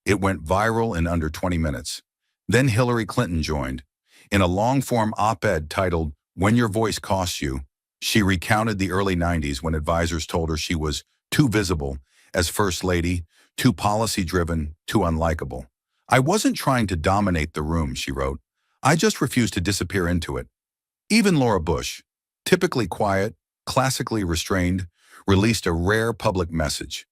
S1: It went viral in under 20 minutes. Then Hillary Clinton joined. In a long-form op-ed titled, "When Your Voice Costs You," she recounted the early 90s when advisors told her she was too visible as First Lady, too policy-driven, too unlikable. "I wasn't trying to dominate the room," she wrote. "I just refused to disappear into it." Even Laura Bush, typically quiet, classically restrained, released a rare public message.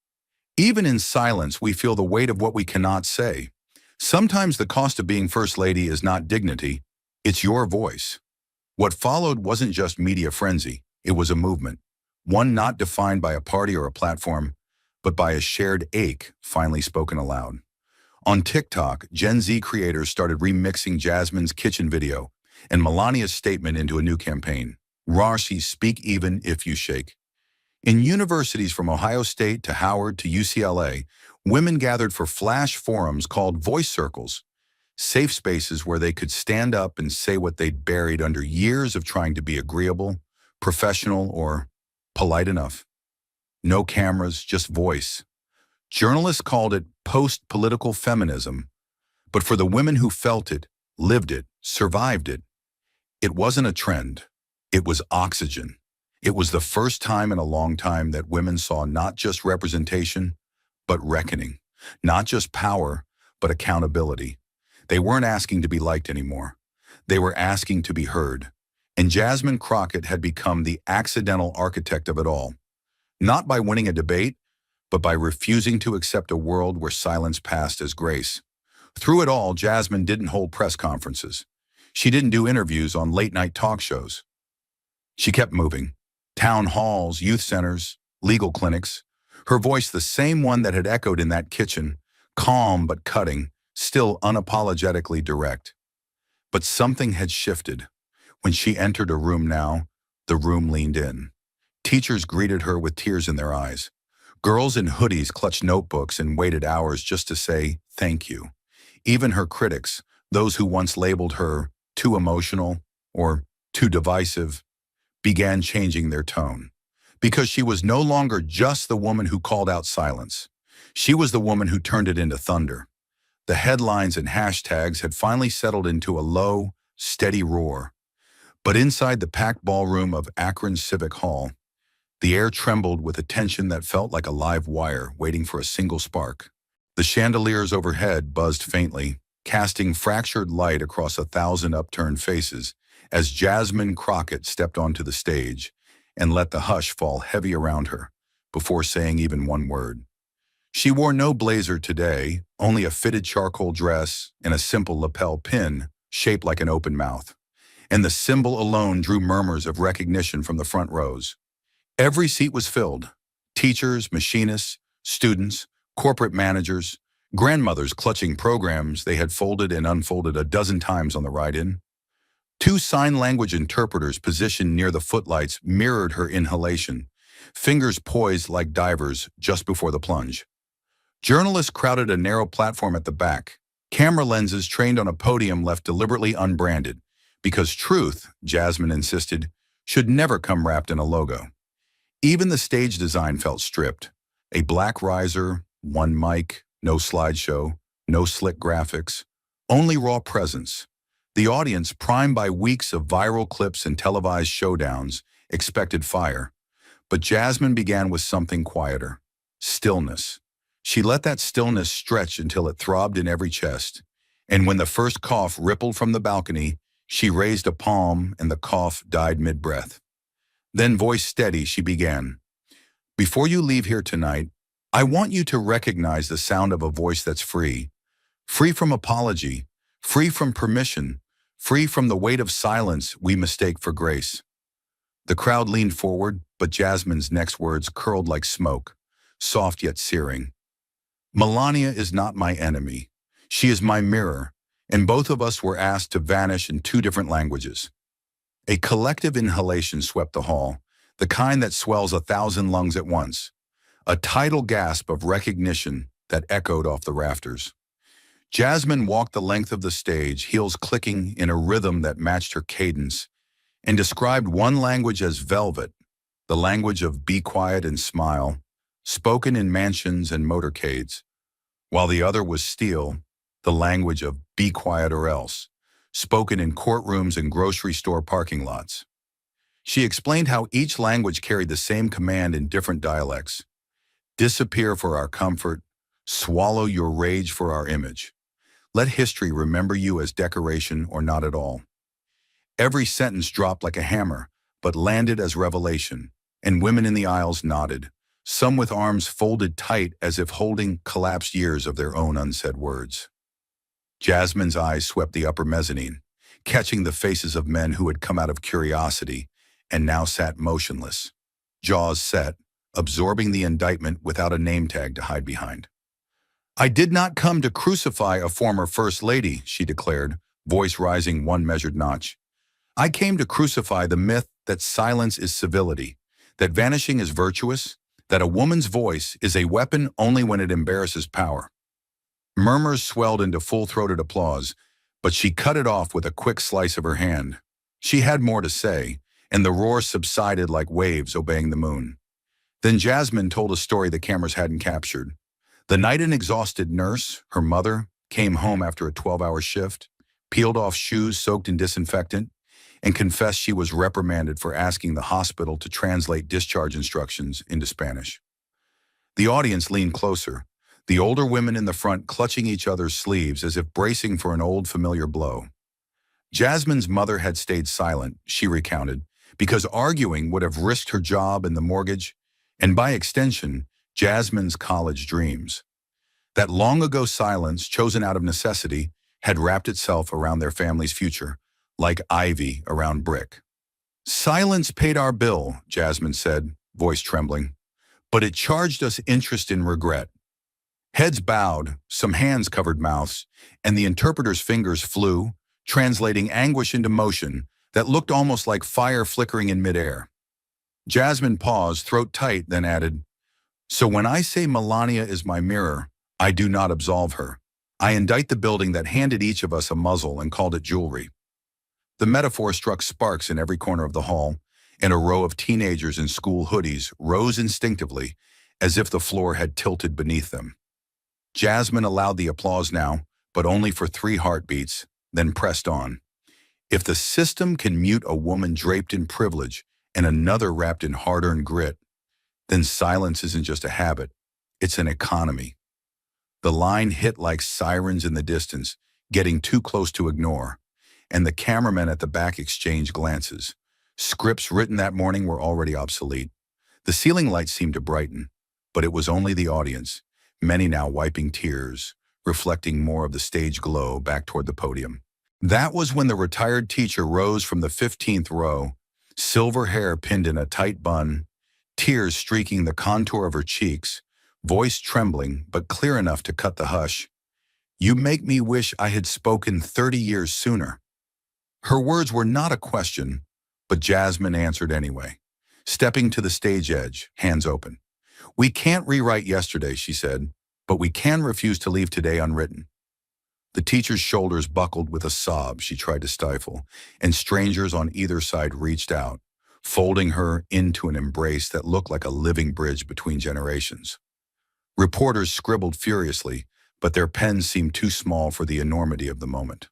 S1: Even in silence, we feel the weight of what we cannot say. Sometimes the cost of being First Lady is not dignity, it's your voice. What followed wasn't just media frenzy, it was a movement. One not defined by a party or a platform, but by a shared ache finally spoken aloud. On TikTok, Gen Z creators started remixing Jasmine's kitchen video and Melania's statement into a new campaign, "Rashi, speak even if you shake." In universities from Ohio State to Howard to UCLA, women gathered for flash forums called voice circles, safe spaces where they could stand up and say what they'd buried under years of trying to be agreeable, professional, or polite enough. No cameras, just voice. Journalists called it post-political feminism, but for the women who felt it, lived it, survived it, it wasn't a trend. It was oxygen. It was the first time in a long time that women saw not just representation, but reckoning. Not just power, but accountability. They weren't asking to be liked anymore. They were asking to be heard. And Jasmine Crockett had become the accidental architect of it all. Not by winning a debate, but by refusing to accept a world where silence passed as grace. Through it all, Jasmine didn't hold press conferences. She didn't do interviews on late-night talk shows. She kept moving. Town halls, youth centers, legal clinics. Her voice the same one that had echoed in that kitchen, calm but cutting, still unapologetically direct. But something had shifted. When she entered a room now, the room leaned in. Teachers greeted her with tears in their eyes. Girls in hoodies clutched notebooks and waited hours just to say thank you. Even her critics, those who once labeled her too emotional or too divisive, began changing their tone. Because she was no longer just the woman who called out silence. She was the woman who turned it into thunder. The headlines and hashtags had finally settled into a low, steady roar. But inside the packed ballroom of Akron Civic Hall, the air trembled with a tension that felt like a live wire waiting for a single spark. The chandeliers overhead buzzed faintly, casting fractured light across 1,000 upturned faces as Jasmine Crockett stepped onto the stage and let the hush fall heavy around her before saying even one word. She wore no blazer today, only a fitted charcoal dress and a simple lapel pin shaped like an open mouth. And the symbol alone drew murmurs of recognition from the front rows. Every seat was filled. Teachers, machinists, students, corporate managers, grandmothers clutching programs they had folded and unfolded a dozen times on the ride in. Two sign language interpreters positioned near the footlights mirrored her inhalation, fingers poised like divers just before the plunge. Journalists crowded a narrow platform at the back, camera lenses trained on a podium left deliberately unbranded, because truth, Jasmine insisted, should never come wrapped in a logo. Even the stage design felt stripped. A black riser, one mic, no slideshow, no slick graphics, only raw presence. The audience, primed by weeks of viral clips and televised showdowns, expected fire. But Jasmine began with something quieter. Stillness. She let that stillness stretch until it throbbed in every chest. And when the first cough rippled from the balcony, she raised a palm and the cough died mid-breath. Then, voice steady, she began. Before you leave here tonight, I want you to recognize the sound of a voice that's free. Free from apology, free from permission, free from the weight of silence we mistake for grace. The crowd leaned forward, but Jasmine's next words curled like smoke, soft yet searing. Melania is not my enemy. She is my mirror, and both of us were asked to vanish in two different languages. A collective inhalation swept the hall, the kind that swells 1,000 lungs at once. A tidal gasp of recognition that echoed off the rafters. Jasmine walked the length of the stage, heels clicking in a rhythm that matched her cadence, and described one language as velvet, the language of be quiet and smile, spoken in mansions and motorcades, while the other was steel, the language of be quiet or else, spoken in courtrooms and grocery store parking lots. She explained how each language carried the same command in different dialects. Disappear for our comfort, swallow your rage for our image. Let history remember you as decoration or not at all. Every sentence dropped like a hammer, but landed as revelation, and women in the aisles nodded, some with arms folded tight as if holding collapsed years of their own unsaid words. Jasmine's eyes swept the upper mezzanine, catching the faces of men who had come out of curiosity and now sat motionless, jaws set, absorbing the indictment without a name tag to hide behind. I did not come to crucify a former first lady, she declared, voice rising one measured notch. I came to crucify the myth that silence is civility, that vanishing is virtuous, that a woman's voice is a weapon only when it embarrasses power. Murmurs swelled into full-throated applause, but she cut it off with a quick slice of her hand. She had more to say, and the roar subsided like waves obeying the moon. Then Jasmine told a story the cameras hadn't captured. The night an exhausted nurse, her mother, came home after a 12-hour shift, peeled off shoes soaked in disinfectant, and confessed she was reprimanded for asking the hospital to translate discharge instructions into Spanish. The audience leaned closer, the older women in the front clutching each other's sleeves as if bracing for an old familiar blow. Jasmine's mother had stayed silent, she recounted, because arguing would have risked her job and the mortgage, and by extension, Jasmine's college dreams. That long-ago silence, chosen out of necessity, had wrapped itself around their family's future, like ivy around brick. Silence paid our bill, Jasmine said, voice trembling, but it charged us interest in regret. Heads bowed, some hands covered mouths, and the interpreter's fingers flew, translating anguish into motion that looked almost like fire flickering in midair. Jasmine paused, throat tight, then added, So when I say Melania is my mirror, I do not absolve her. I indict the building that handed each of us a muzzle and called it jewelry. The metaphor struck sparks in every corner of the hall, and a row of teenagers in school hoodies rose instinctively, as if the floor had tilted beneath them. Jasmine allowed the applause now, but only for 3 heartbeats, then pressed on. If the system can mute a woman draped in privilege and another wrapped in hard-earned grit, then silence isn't just a habit, it's an economy. The line hit like sirens in the distance, getting too close to ignore, and the cameramen at the back exchanged glances. Scripts written that morning were already obsolete. The ceiling lights seemed to brighten, but it was only the audience, many now wiping tears, reflecting more of the stage glow back toward the podium. That was when the retired teacher rose from the 15th row, silver hair pinned in a tight bun, tears streaking the contour of her cheeks, voice trembling but clear enough to cut the hush. "You make me wish I had spoken 30 years sooner." Her words were not a question, but Jasmine answered anyway, stepping to the stage edge, hands open. "We can't rewrite yesterday," she said, "but we can refuse to leave today unwritten." The teacher's shoulders buckled with a sob she tried to stifle, and strangers on either side reached out, folding her into an embrace that looked like a living bridge between generations. Reporters scribbled furiously, but their pens seemed too small for the enormity of the moment.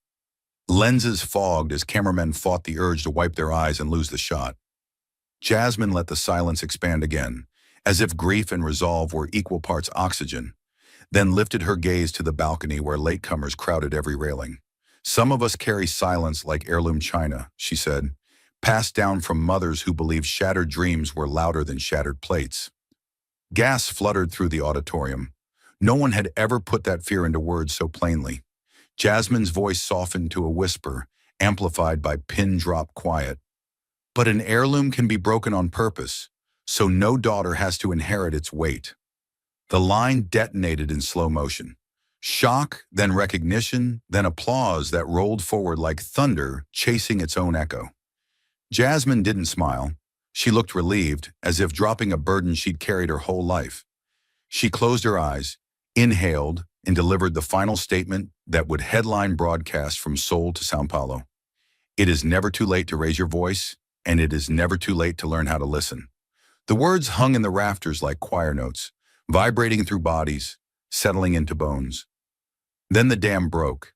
S1: Lenses fogged as cameramen fought the urge to wipe their eyes and lose the shot. Jasmine let the silence expand again, as if grief and resolve were equal parts oxygen, then lifted her gaze to the balcony where latecomers crowded every railing. "Some of us carry silence like heirloom china," she said, "passed down from mothers who believed shattered dreams were louder than shattered plates." Gasps fluttered through the auditorium. No one had ever put that fear into words so plainly. Jasmine's voice softened to a whisper, amplified by pin-drop quiet. "But an heirloom can be broken on purpose, so no daughter has to inherit its weight." The line detonated in slow motion. Shock, then recognition, then applause that rolled forward like thunder, chasing its own echo. Jasmine didn't smile. She looked relieved, as if dropping a burden she'd carried her whole life. She closed her eyes, inhaled, and delivered the final statement that would headline broadcast from Seoul to São Paulo. "It is never too late to raise your voice, and it is never too late to learn how to listen." The words hung in the rafters like choir notes, vibrating through bodies, settling into bones. Then the dam broke.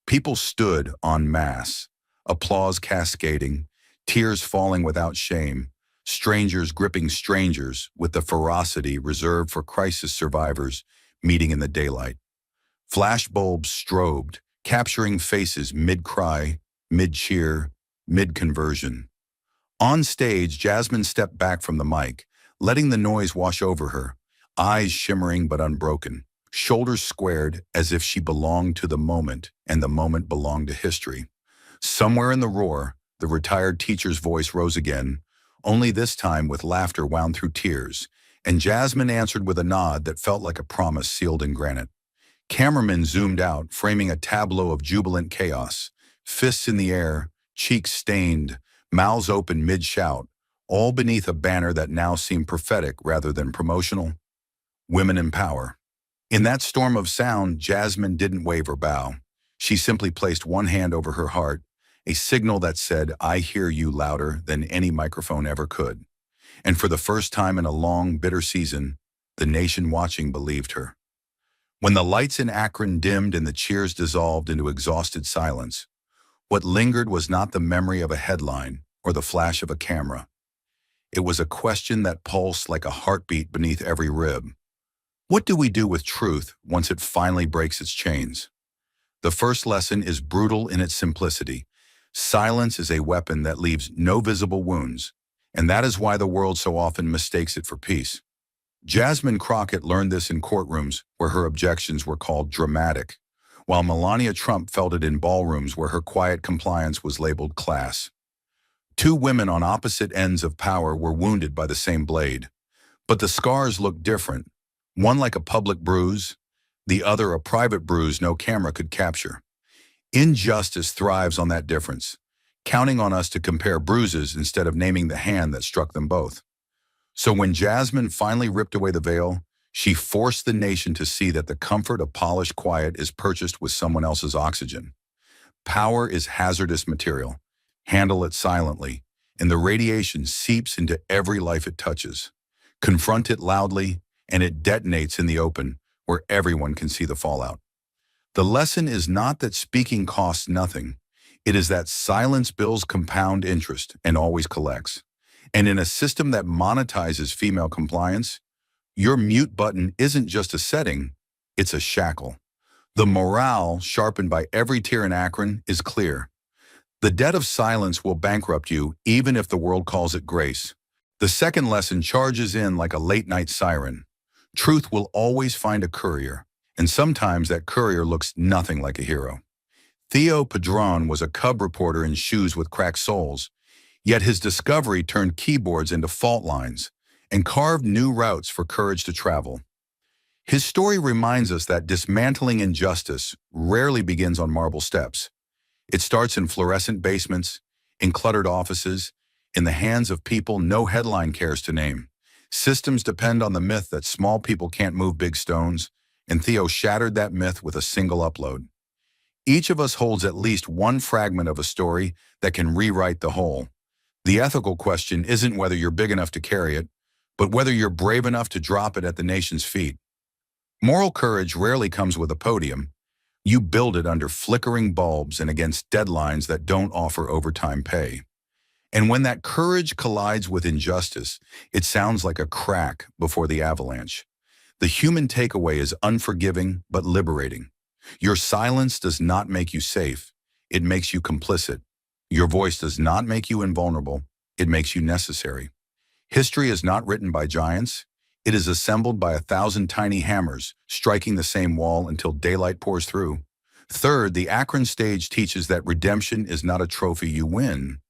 S1: People stood en masse, applause cascading, tears falling without shame, strangers gripping strangers with the ferocity reserved for crisis survivors meeting in the daylight. Flashbulbs strobed, capturing faces mid-cry, mid-cheer, mid-conversion. On stage, Jasmine stepped back from the mic, letting the noise wash over her, eyes shimmering but unbroken, shoulders squared as if she belonged to the moment and the moment belonged to history. Somewhere in the roar, the retired teacher's voice rose again, only this time with laughter wound through tears, and Jasmine answered with a nod that felt like a promise sealed in granite. Cameramen zoomed out, framing a tableau of jubilant chaos, fists in the air, cheeks stained, mouths open mid-shout, all beneath a banner that now seemed prophetic rather than promotional. Women in power. In that storm of sound, Jasmine didn't wave or bow. She simply placed one hand over her heart, a signal that said, "I hear you," louder than any microphone ever could. And for the first time in a long, bitter season, the nation watching believed her. When the lights in Akron dimmed and the cheers dissolved into exhausted silence, what lingered was not the memory of a headline or the flash of a camera. It was a question that pulsed like a heartbeat beneath every rib. What do we do with truth once it finally breaks its chains? The first lesson is brutal in its simplicity. Silence is a weapon that leaves no visible wounds, and that is why the world so often mistakes it for peace. Jasmine Crockett learned this in courtrooms where her objections were called dramatic, while Melania Trump felt it in ballrooms where her quiet compliance was labeled class. Two women on opposite ends of power were wounded by the same blade, but the scars looked different, one like a public bruise, the other a private bruise no camera could capture. Injustice thrives on that difference, counting on us to compare bruises instead of naming the hand that struck them both. So when Jasmine finally ripped away the veil, she forced the nation to see that the comfort of polished quiet is purchased with someone else's oxygen. Power is hazardous material. Handle it silently, and the radiation seeps into every life it touches. Confront it loudly, and it detonates in the open, where everyone can see the fallout. The lesson is not that speaking costs nothing. It is that silence builds compound interest and always collects. And in a system that monetizes female compliance, your mute button isn't just a setting, it's a shackle. The morale, sharpened by every tear in Akron, is clear. The debt of silence will bankrupt you even if the world calls it grace. The second lesson charges in like a late-night siren. Truth will always find a courier, and sometimes that courier looks nothing like a hero. Theo Padron was a cub reporter in shoes with cracked soles, yet his discovery turned keyboards into fault lines and carved new routes for courage to travel. His story reminds us that dismantling injustice rarely begins on marble steps. It starts in fluorescent basements, in cluttered offices, in the hands of people no headline cares to name. Systems depend on the myth that small people can't move big stones, and Theo shattered that myth with a single upload. Each of us holds at least one fragment of a story that can rewrite the whole. The ethical question isn't whether you're big enough to carry it, but whether you're brave enough to drop it at the nation's feet. Moral courage rarely comes with a podium. You build it under flickering bulbs and against deadlines that don't offer overtime pay. And when that courage collides with injustice, it sounds like a crack before the avalanche. The human takeaway is unforgiving but liberating. Your silence does not make you safe. It makes you complicit. Your voice does not make you invulnerable. It makes you necessary. History is not written by giants. It is assembled by 1,000 tiny hammers, striking the same wall until daylight pours through. Third, the Akron stage teaches that redemption is not a trophy you win.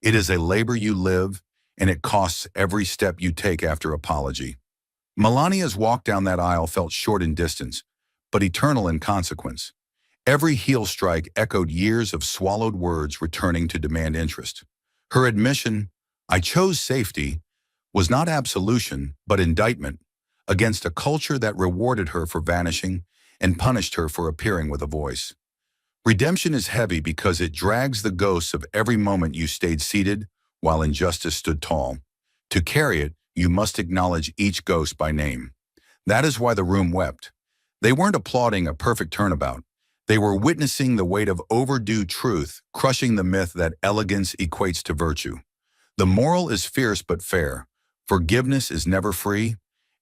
S1: It is a labor you live, and it costs every step you take after apology. Melania's walk down that aisle felt short in distance, but eternal in consequence. Every heel strike echoed years of swallowed words returning to demand interest. Her admission, "I chose safety," was not absolution, but indictment, against a culture that rewarded her for vanishing and punished her for appearing with a voice. Redemption is heavy because it drags the ghosts of every moment you stayed seated while injustice stood tall. To carry it, you must acknowledge each ghost by name. That is why the room wept. They weren't applauding a perfect turnabout. They were witnessing the weight of overdue truth, crushing the myth that elegance equates to virtue. The moral is fierce but fair. Forgiveness is never free,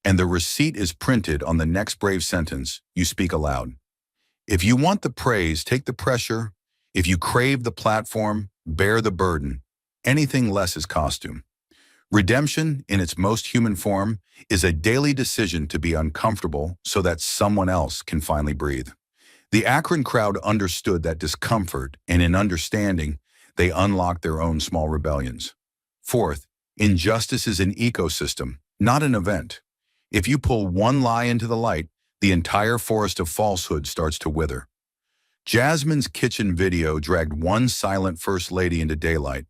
S1: and the receipt is printed on the next brave sentence you speak aloud. If you want the praise, take the pressure. If you crave the platform, bear the burden. Anything less is costume. Redemption, in its most human form, is a daily decision to be uncomfortable so that someone else can finally breathe. The Akron crowd understood that discomfort, and in understanding, they unlocked their own small rebellions. Fourth, injustice is an ecosystem, not an event. If you pull one lie into the light, the entire forest of falsehood starts to wither. Jasmine's kitchen video dragged one silent first lady into daylight,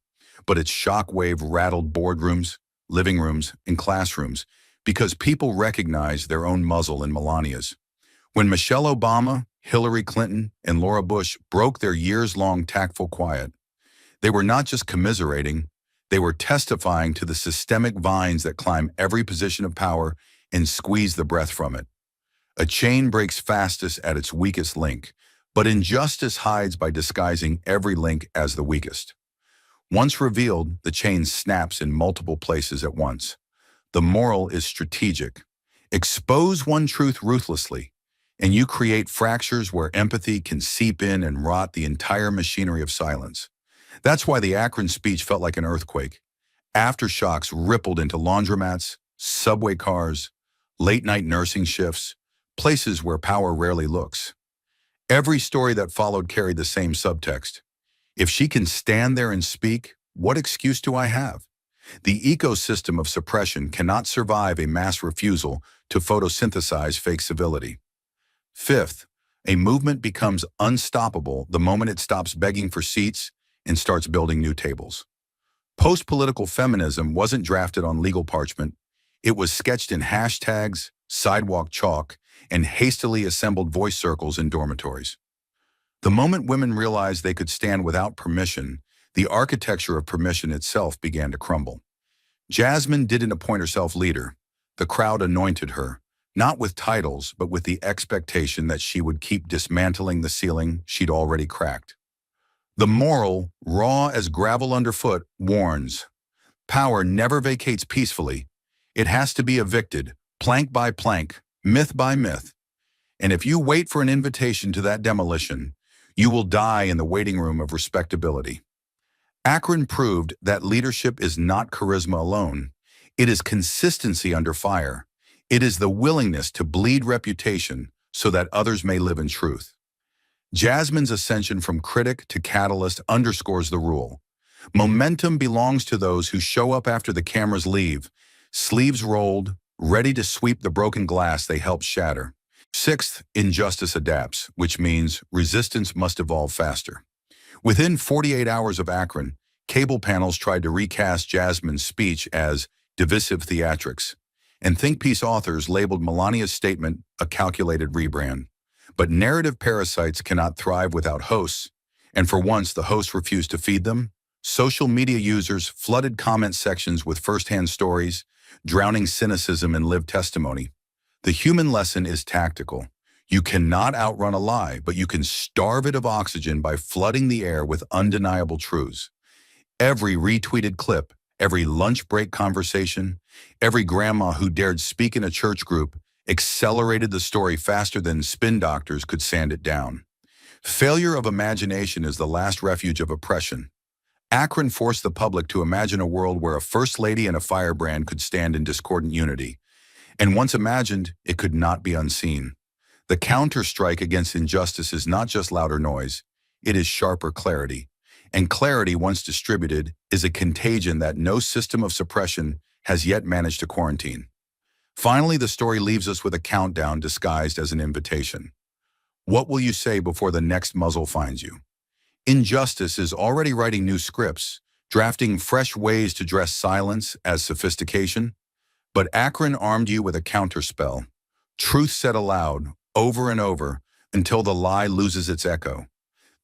S1: but its shockwave rattled boardrooms, living rooms, and classrooms because people recognized their own muzzle in Melania's. When Michelle Obama, Hillary Clinton, and Laura Bush broke their years-long tactful quiet, they were not just commiserating, they were testifying to the systemic vines that climb every position of power and squeeze the breath from it. A chain breaks fastest at its weakest link, but injustice hides by disguising every link as the weakest. Once revealed, the chain snaps in multiple places at once. The moral is strategic. Expose one truth ruthlessly, and you create fractures where empathy can seep in and rot the entire machinery of silence. That's why the Akron speech felt like an earthquake. Aftershocks rippled into laundromats, subway cars, late-night nursing shifts, places where power rarely looks. Every story that followed carried the same subtext. If she can stand there and speak, what excuse do I have? The ecosystem of suppression cannot survive a mass refusal to photosynthesize fake civility. Fifth, a movement becomes unstoppable the moment it stops begging for seats and starts building new tables. Post-political feminism wasn't drafted on legal parchment. It was sketched in hashtags, sidewalk chalk, and hastily assembled voice circles in dormitories. The moment women realized they could stand without permission, the architecture of permission itself began to crumble. Jasmine didn't appoint herself leader. The crowd anointed her, not with titles, but with the expectation that she would keep dismantling the ceiling she'd already cracked. The moral, raw as gravel underfoot, warns. Power never vacates peacefully. It has to be evicted, plank by plank, myth by myth. And if you wait for an invitation to that demolition, you will die in the waiting room of respectability. Akron proved that leadership is not charisma alone. It is consistency under fire. It is the willingness to bleed reputation so that others may live in truth. Jasmine's ascension from critic to catalyst underscores the rule. Momentum belongs to those who show up after the cameras leave, sleeves rolled, ready to sweep the broken glass they helped shatter. Sixth, injustice adapts, which means resistance must evolve faster. Within 48 hours of Akron, cable panels tried to recast Jasmine's speech as divisive theatrics, and think piece authors labeled Melania's statement a calculated rebrand. But narrative parasites cannot thrive without hosts, and for once the hosts refused to feed them. Social media users flooded comment sections with first-hand stories, drowning cynicism in lived testimony. The human lesson is tactical. You cannot outrun a lie, but you can starve it of oxygen by flooding the air with undeniable truths. Every retweeted clip, every lunch break conversation, every grandma who dared speak in a church group accelerated the story faster than spin doctors could sand it down. Failure of imagination is the last refuge of oppression. Akron forced the public to imagine a world where a first lady and a firebrand could stand in discordant unity. And once imagined, it could not be unseen. The counter-strike against injustice is not just louder noise, it is sharper clarity. And clarity, once distributed, is a contagion that no system of suppression has yet managed to quarantine. Finally, the story leaves us with a countdown disguised as an invitation. What will you say before the next muzzle finds you? Injustice is already writing new scripts, drafting fresh ways to dress silence as sophistication. But Akron armed you with a counterspell. Truth said aloud, over and over, until the lie loses its echo.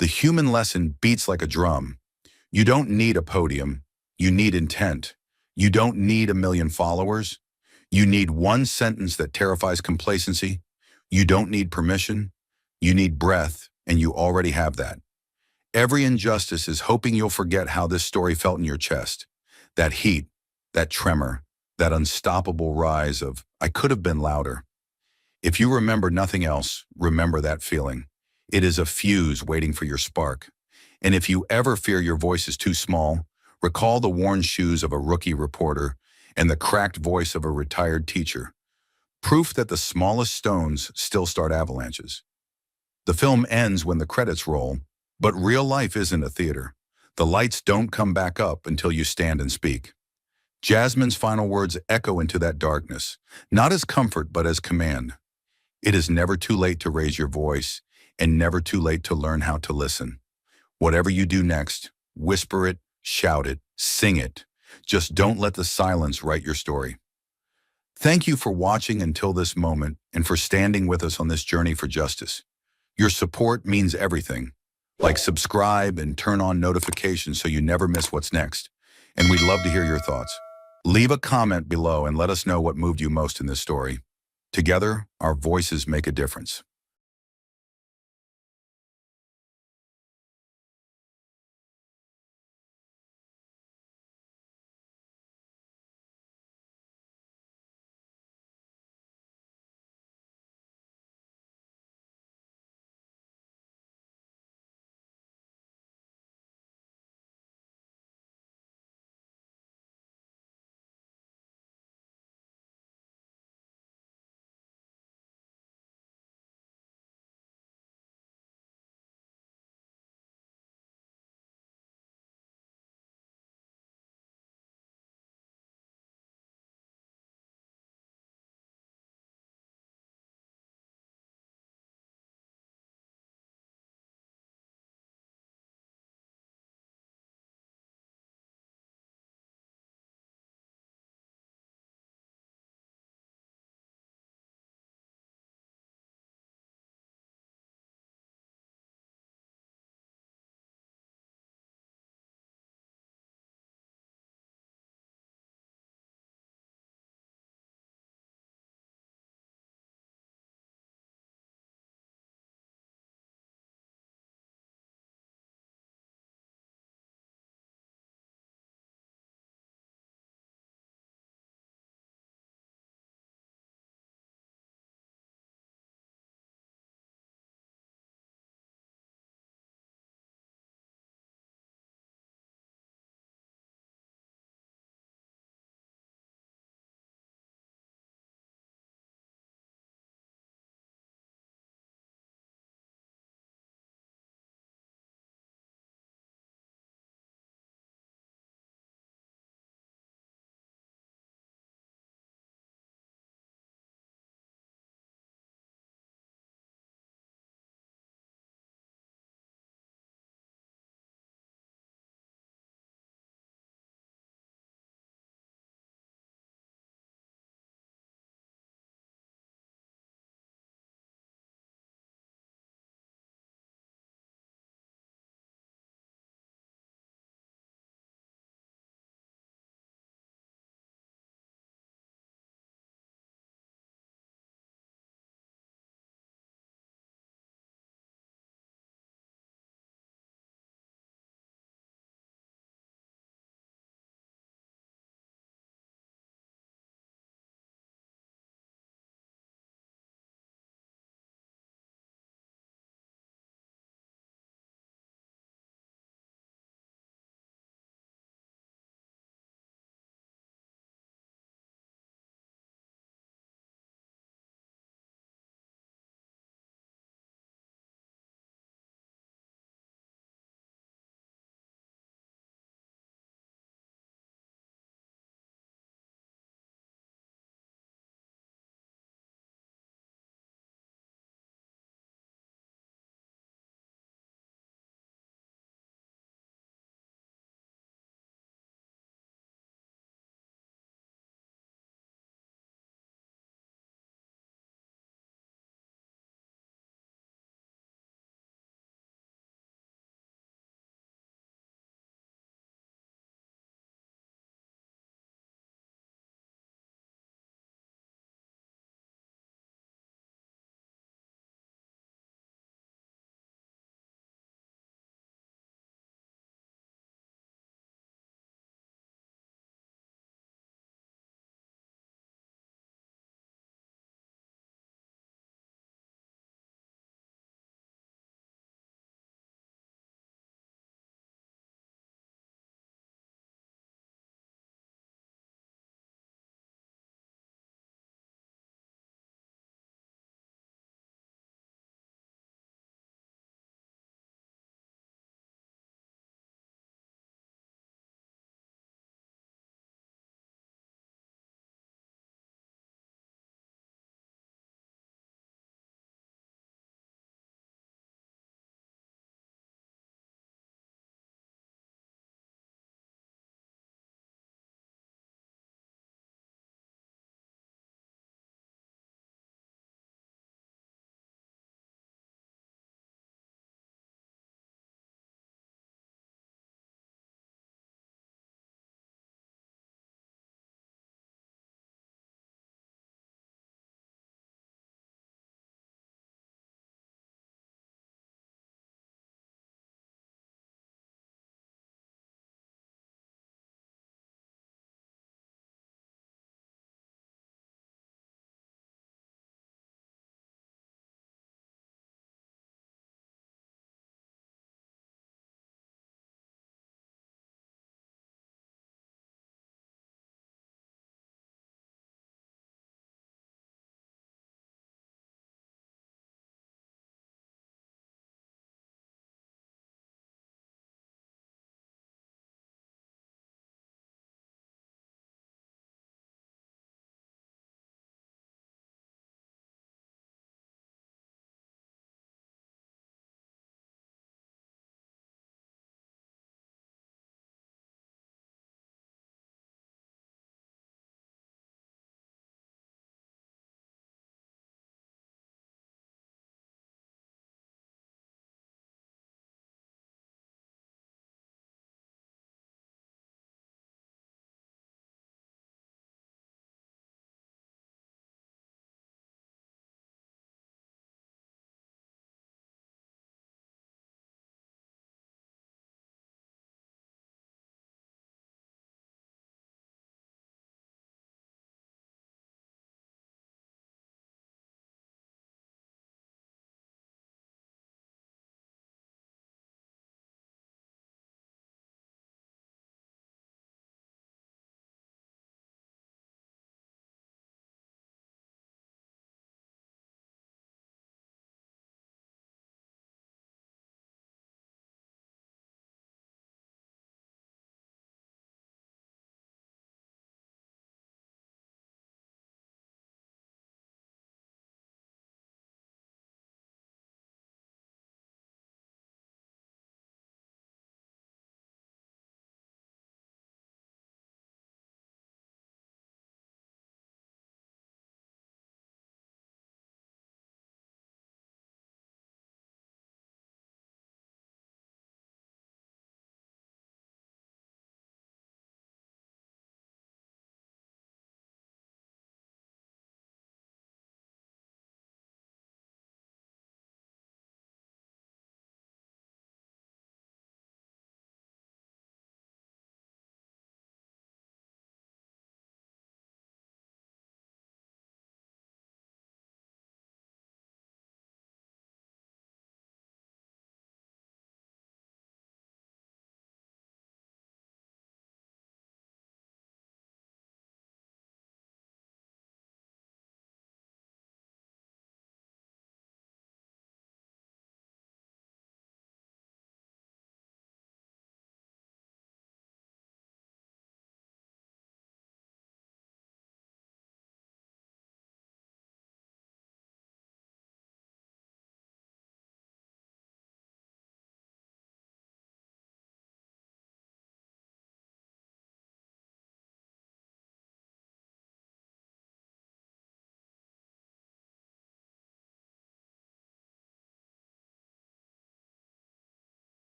S1: The human lesson beats like a drum. You don't need a podium. You need intent. You don't need a million followers. You need one sentence that terrifies complacency. You don't need permission. You need breath, and you already have that. Every injustice is hoping you'll forget how this story felt in your chest. That heat, that tremor, that unstoppable rise of, I could have been louder. If you remember nothing else, remember that feeling. It is a fuse waiting for your spark. And if you ever fear your voice is too small, recall the worn shoes of a rookie reporter and the cracked voice of a retired teacher. Proof that the smallest stones still start avalanches. The film ends when the credits roll, but real life isn't a theater. The lights don't come back up until you stand and speak. Jasmine's final words echo into that darkness, not as comfort but as command. It is never too late to raise your voice, and never too late to learn how to listen. Whatever you do next, whisper it, shout it, sing it. Just don't let the silence write your story. Thank you for watching until this moment and for standing with us on this journey for justice. Your support means everything. Like subscribe and turn on notifications so you never miss what's next. And we'd love to hear your thoughts. Leave a comment below and let us know what moved you most in this story. Together, our voices make a difference.